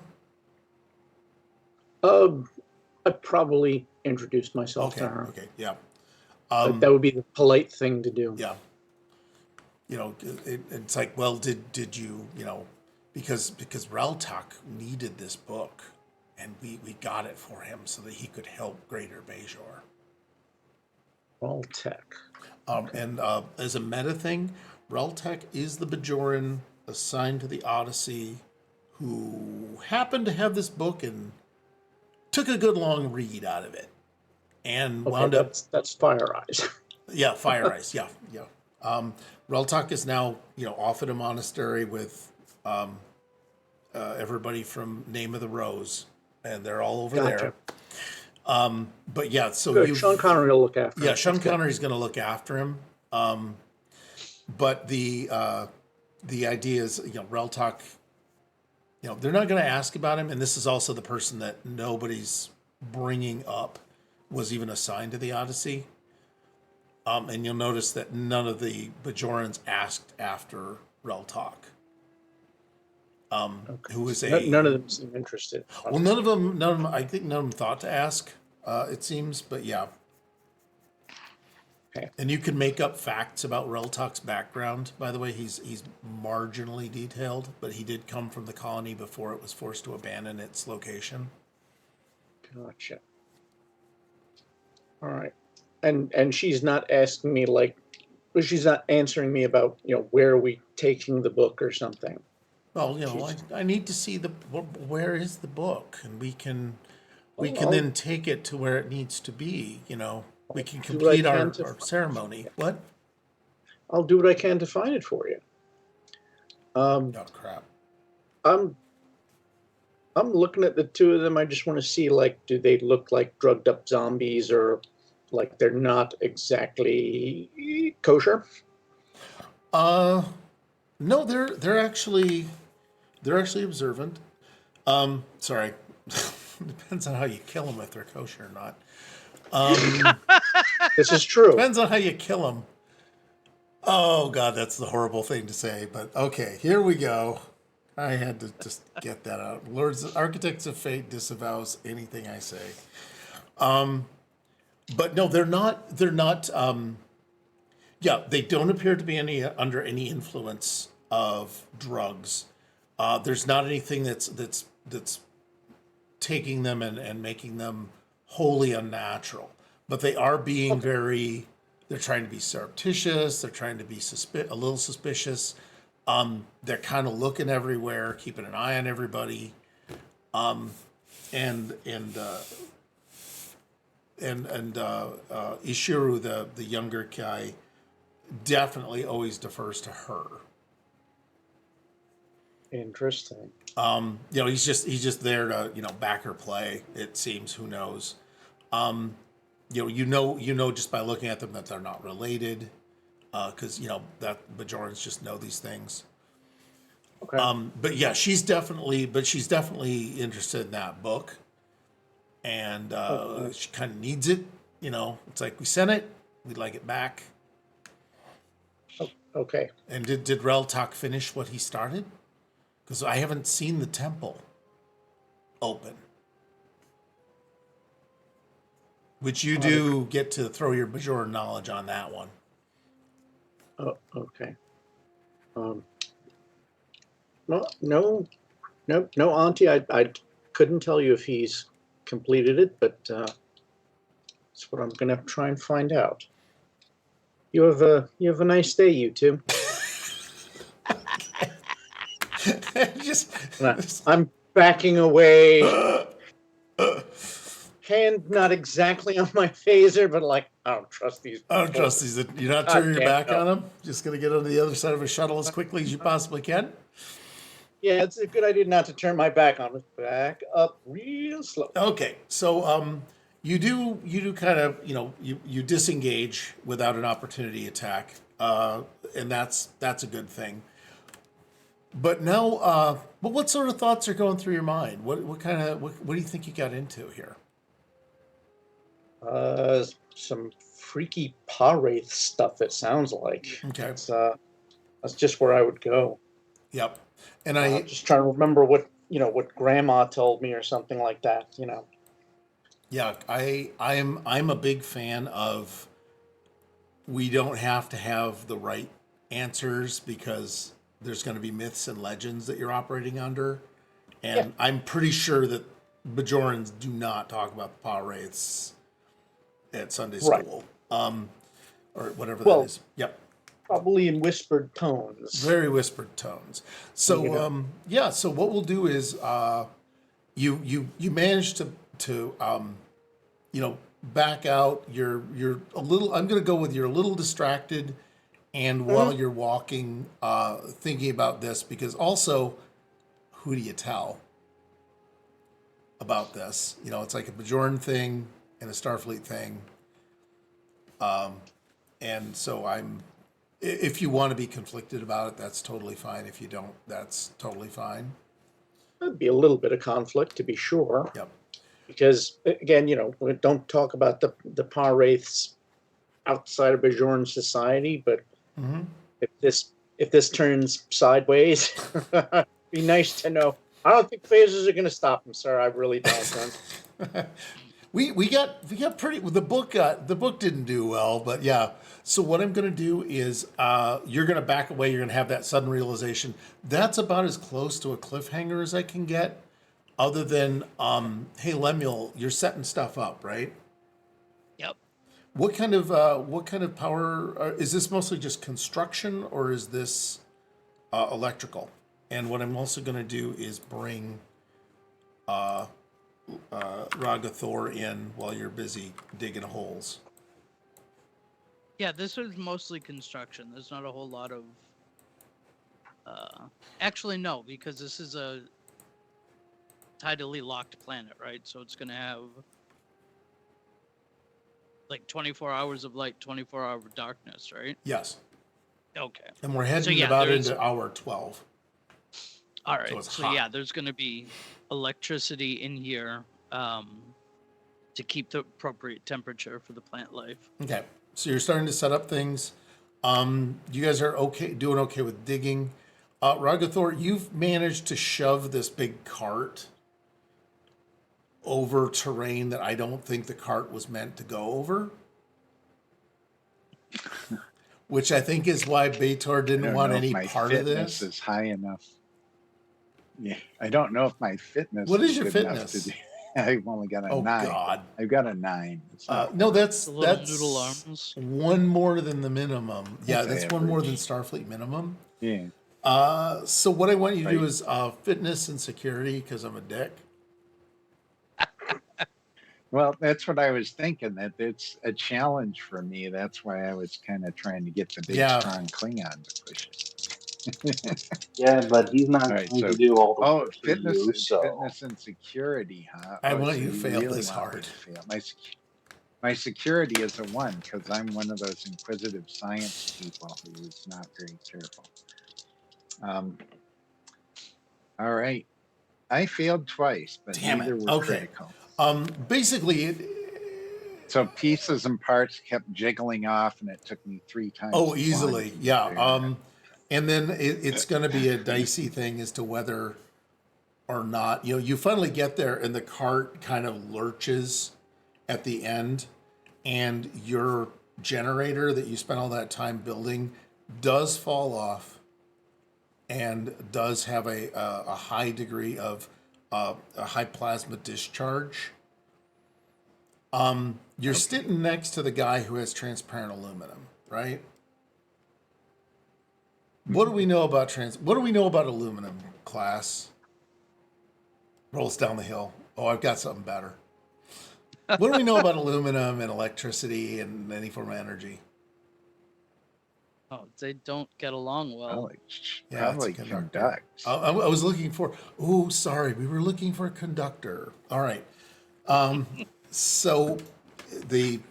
I probably introduced myself Okay, to her. okay, yeah, But that would be the polite thing to do. yeah. You know, it's like, well, did you, you know, because Reltok needed this book, and we got it for him so that he could help Greater Bajor. Reltek. And as a meta thing, Reltek is the Bajoran assigned to the Odyssey who happened to have this book and took a good long read out of it and wound up. That's Fire Eyes. Yeah, Fire Ice. Yeah, yeah. Reltok is now, you know, off at a monastery with everybody from Name of the Rose, and they're all over Gotcha. there. But yeah, so Good. Sean Connery will look after him. yeah, Sean That's good. Connery's going to look after him. But the idea is, you know, Reltok, you know, they're not going to ask about him, and this is also the person that nobody's bringing up was even assigned to the Odyssey. And you'll notice that none of the Bejorans asked after Reltok. Okay. Who is So a none of them seem interested. well, none of them. I think none of them thought to ask. It seems, but yeah. Okay. And you can make up facts about Reltok's background. By the way, he's marginally detailed, but he did come from the colony before it was forced to abandon its location. Gotcha. All right. And she's not asking me like, well, she's not answering me about, you know, where are we taking the book or something. Well, you know, I need to see where is the book, and we can Well, then take it to where it needs to be. You know, we can do what I complete can our to- ceremony. What? I'll do what I can to find it for you. Oh crap! I'm looking at the two of them. I just want to see, like, do they look like drugged up zombies, or like they're not exactly kosher? No, they're actually observant. Sorry, depends on how you kill them, if they're kosher or not. This is true. Depends on how you kill them. Oh God, that's the horrible thing to say, but okay, here we go. I had to just get that out. Architects of Fate disavows anything I say. But no, they're not. Yeah, they don't appear to be under any influence of drugs. There's not anything that's taking them and making them wholly unnatural. But they are being very. They're trying to be surreptitious. They're trying to be a little suspicious. They're kind of looking everywhere, keeping an eye on everybody. And Ishiru, the younger guy, definitely always defers to her. Interesting. You know, he's just there to, you know, back her play. It seems. Who knows? You know, just by looking at them that they're not related, because you know that Bajorans just know these things. Okay. But yeah, she's definitely interested in that book, and she kind of needs it. You know, it's like we sent it, we'd like it back. Okay. And did Reltok finish what he started? Because I haven't seen the temple open. Which you do get to throw your Bajor knowledge on that one. Oh, okay. No, Auntie. I couldn't tell you if he's completed it, but that's what I'm gonna try and find out. You have a nice day, you two. Just I'm backing away. hand not exactly on my phaser, but like, I don't trust these. I don't people. trust these. You're not God turning your damn, back no. on them? Just going to get on the other side of a shuttle as quickly as you possibly can? Yeah, it's a good idea not to turn my back on it. Back up real slow. Okay, so you do kind of, you disengage without an opportunity attack, and that's a good thing. But now, but what sort of thoughts are going through your mind? What do you think you got into here? Some freaky paw wraith stuff. It sounds like. Okay. That's just where I would go. Yep. And I'm just trying to remember what Grandma told me or something like that. yeah, I'm a big fan of, we don't have to have the right answers because there's going to be myths and legends that you're operating under. And Yeah. I'm pretty sure that Bajorans do not talk about the paw wraiths at Sunday Right. school. Or whatever Well, that is. Yep. Probably in whispered tones. Very whispered tones. So so what we'll do is you manage to back out. You're a little, I'm gonna go with, you're a little distracted, and while you're walking, thinking about this, because also, who do you tell about this? It's like a Bajoran thing and a Starfleet thing. And so if you want to be conflicted about it, that's totally fine. If you don't, that's totally fine. There'd be a little bit of conflict, to be sure. Yep. Because again, we don't talk about the paw wraiths outside of Bajoran society, but if this turns sideways, it'd be nice to know. I don't think phasers are going to stop them, sir. I really don't. We got pretty. The book didn't do well, but yeah. So what I'm going to do is you're going to back away. You're going to have that sudden realization. That's about as close to a cliffhanger as I can get. Other than, hey Lemule, you're setting stuff up, right? Yep. What kind of power is this? Mostly just construction, or is this electrical? And what I'm also going to do is bring Ragathor in while you're busy digging holes. Yeah, this was mostly construction. There's not a whole lot of. Actually, no, because this is a tidally locked planet, right? So it's going to have like 24 hours of light, 24 hours of darkness, right? Yes. Okay. And we're heading yeah, about there's- into hour 12. All right. So it's So hot. yeah, there's going to be electricity in here to keep the appropriate temperature for the plant life. Okay. So you're starting to set up things. You guys are doing okay with digging. Ragathor, you've managed to shove this big cart over terrain that I don't think the cart was meant to go over. Which I think is why Bejor didn't want any part of this. Fitness is high enough. Yeah, I don't know if my fitness. What is your good enough fitness? to do- I've only got a Oh 9. God! I've got a 9. It's not- No, that's The little noodle arms. one more than the minimum. Yeah, That's that's one more than average. Starfleet minimum. yeah. So what I want you to do Right. is fitness and security, because I'm a dick. Well, that's what I was thinking. That it's a challenge for me. That's why I was kind of trying to get the big, Yeah. strong Klingon to push it. Yeah, but he's not All right, going so- to do all the Oh, work for fitness, you, so fitness and security, huh? I Oh, want so you to fail really this want me hard. to fail. My security is a 1 because I'm one of those inquisitive science people who is not very careful. All right. I failed twice, but Damn neither it. were Okay. critical. Basically, So pieces and parts kept jiggling off, and it took me 3 times. as long easily, to yeah. get there. And then it's going to be a dicey thing as to whether or not, you finally get there and the cart kind of lurches at the end, and your generator that you spent all that time building does fall off and does have a high degree of a high plasma discharge. You're sitting next to the guy who has transparent aluminum, right? What do we know about aluminum, class? Rolls down the hill. Oh, I've got something better. What do we know about aluminum and electricity and any form of energy? Oh, they don't get along well. Probably, Yeah, it's a probably conductor. conducts. I was looking for. Oh, sorry, we were looking for a conductor. All right. So you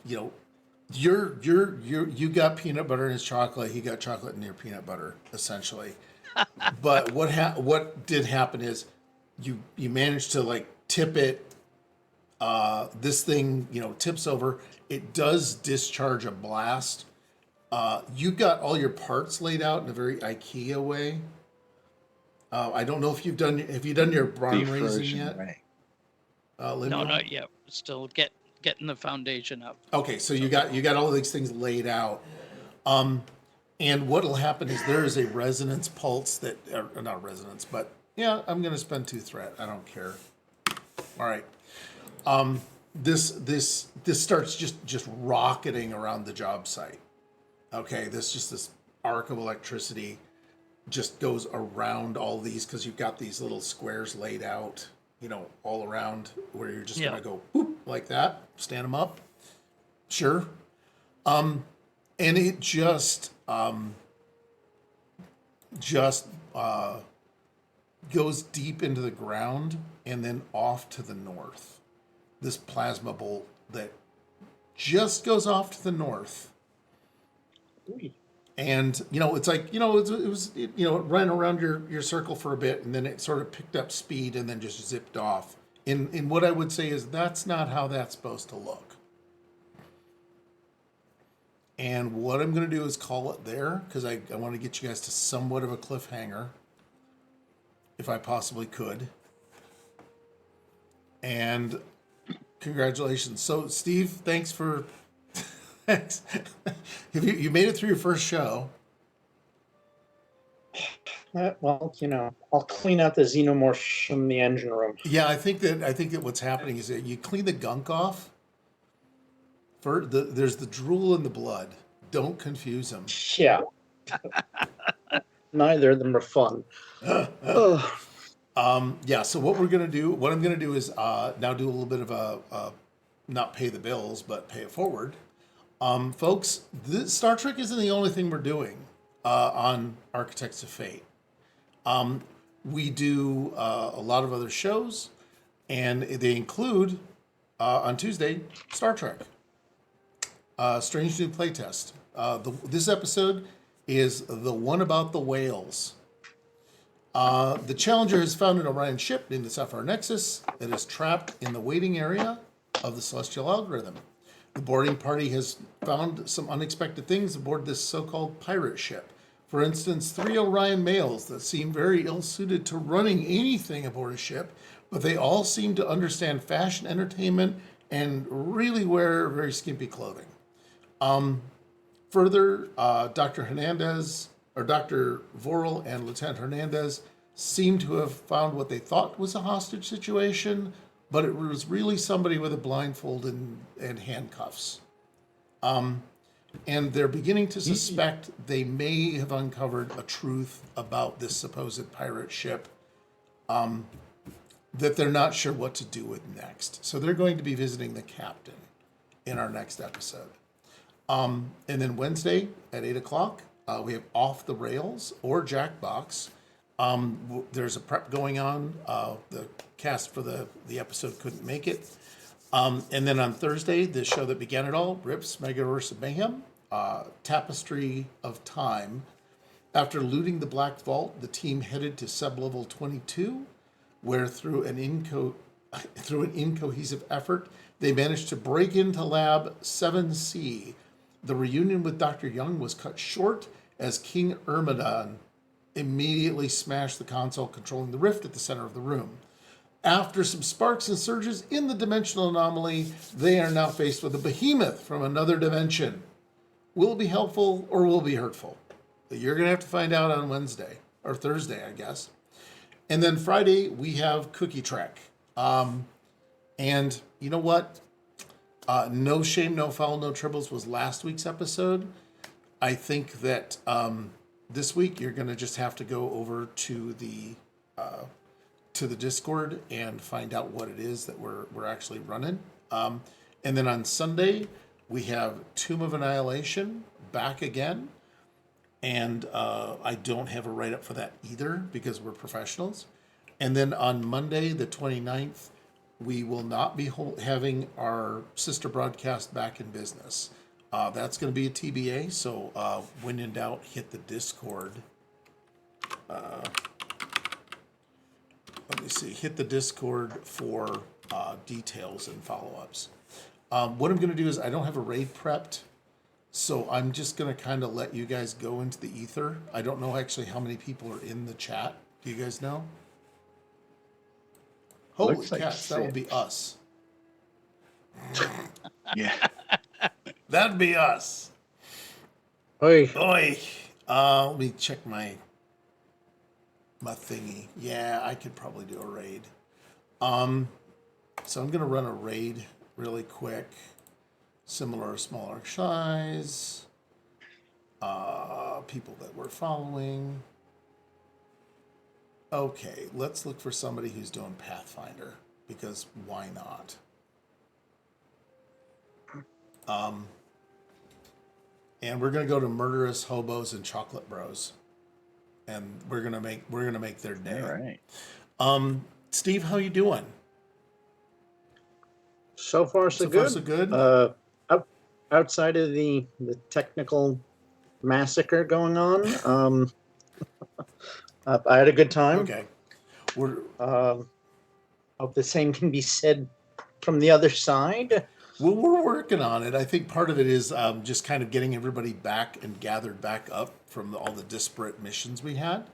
got peanut butter in his chocolate. He got chocolate in your peanut butter, essentially. But what did happen is you managed to like tip it. This thing tips over. It does discharge a blast. You got all your parts laid out in a very IKEA way. I don't know if you've done your barn raising Diversion yet. way. No, Lemuel? not yet. We're still getting the foundation up. Okay, so you got all these things laid out. And what'll happen is there is a resonance pulse that, or not resonance, but yeah, I'm gonna spend 2 threat. I don't care. All right. This starts just rocketing around the job site. Okay, this arc of electricity just goes around all these because you've got these little squares laid out, all around where you're just gonna go boop like that, stand them up. Sure. And it just goes deep into the ground and then off to the north. This plasma bolt that just goes off to the north. And it's like it ran around your circle for a bit, and then it sort of picked up speed and then just zipped off. And what I would say is that's not how that's supposed to look. And what I'm going to do is call it there because I want to get you guys to somewhat of a cliffhanger, if I possibly could. And congratulations. So, Steve, thanks for. Thanks. You made it through your first show. Well, I'll clean out the xenomorphs from the engine room. Yeah, I think that what's happening is that you clean the gunk off. There's the drool and the blood. Don't confuse them. Yeah. Neither of them are fun. Yeah. So what I'm gonna do is now do a little bit of a not pay the bills, but pay it forward. Folks, Star Trek isn't the only thing we're doing on Architects of Fate. We do a lot of other shows, and they include on Tuesday Star Trek. Strange New Playtest. This episode is the one about the whales. The Challenger has found an Orion ship named the Sapphire Nexus that is trapped in the waiting area of the Celestial Algorithm. The boarding party has found some unexpected things aboard this so-called pirate ship. For instance, 3 Orion males that seem very ill-suited to running anything aboard a ship, but they all seem to understand fashion, entertainment, and really wear very skimpy clothing. Further, Dr. Hernandez, or Dr. Vorel and Lieutenant Hernandez seem to have found what they thought was a hostage situation, but it was really somebody with a blindfold and handcuffs. And they're beginning to suspect they may have uncovered a truth about this supposed pirate ship that they're not sure what to do with next. So they're going to be visiting the captain in our next episode. And then Wednesday at 8 o'clock, we have Off the Rails or Jackbox. There's a prep going on. The cast for the episode couldn't make it. And then on Thursday, the show that began it all, Rips Megaverse of Mayhem, Tapestry of Time. After looting the Black Vault, the team headed to sublevel 22, where through an incohesive effort, they managed to break into Lab 7C. The reunion with Dr. Young was cut short as King Ermedon immediately smashed the console controlling the rift at the center of the room. After some sparks and surges in the dimensional anomaly, they are now faced with a behemoth from another dimension. Will it be helpful or will it be hurtful? You're going to have to find out on Wednesday, or Thursday, I guess. And then Friday, we have Cookie Trek. And you know what? No Shame, No Foul, No Tribbles was last week's episode. I think that this week you're going to just have to go over to the Discord and find out what it is that we're actually running. And then on Sunday, we have Tomb of Annihilation back again. And I don't have a write-up for that either because we're professionals. And then on Monday, the 29th, we will not be having our sister broadcast back in business. That's going to be a TBA, so when in doubt, hit the Discord. Let me see, hit the Discord for details and follow-ups. What I'm going to do is I don't have a raid prepped, so I'm just going to kind of let you guys go into the ether. I don't know actually how many people are in the chat. Do you guys know? Holy Looks like cats, that would be 6. us. Yeah. That'd be us. Oy. Oi. Let me check my thingy. Yeah, I could probably do a raid. So I'm gonna run a raid really quick. Similar, smaller size. People that we're following. Okay, let's look for somebody who's doing Pathfinder, because why not? And we're gonna go to Murderous Hobos and Chocolate Bros, and we're gonna make their day. All right. Steve, how you doing? So far, so good. So far, so good. Outside of the technical massacre going on, I had a good time. Okay. We're Hope the same can be said from the other side. Well, we're working on it. I think part of it is just kind of getting everybody back and gathered back up from all the disparate missions we had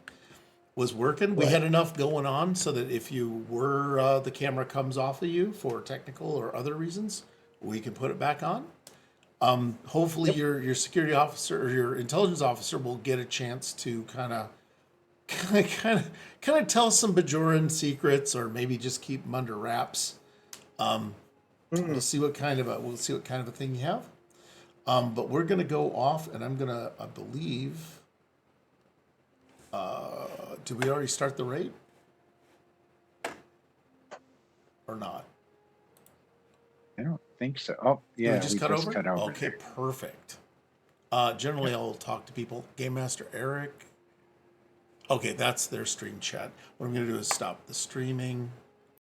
was working. We had enough going on so that if you were, the camera comes off of you for technical or other reasons, we can put it back on. Hopefully your security officer or your intelligence officer will get a chance to kind of tell some Bajoran secrets, or maybe just keep them under wraps. We'll see what kind of a thing you have. But we're gonna go off, and I'm gonna, I believe. Did we already start the raid? Or not? I don't think so. Oh, yeah. Did we just cut over? cut over. Okay, perfect. Generally, I'll talk to people. Game Master Eric. Okay, that's their stream chat. What I'm gonna do is stop the streaming.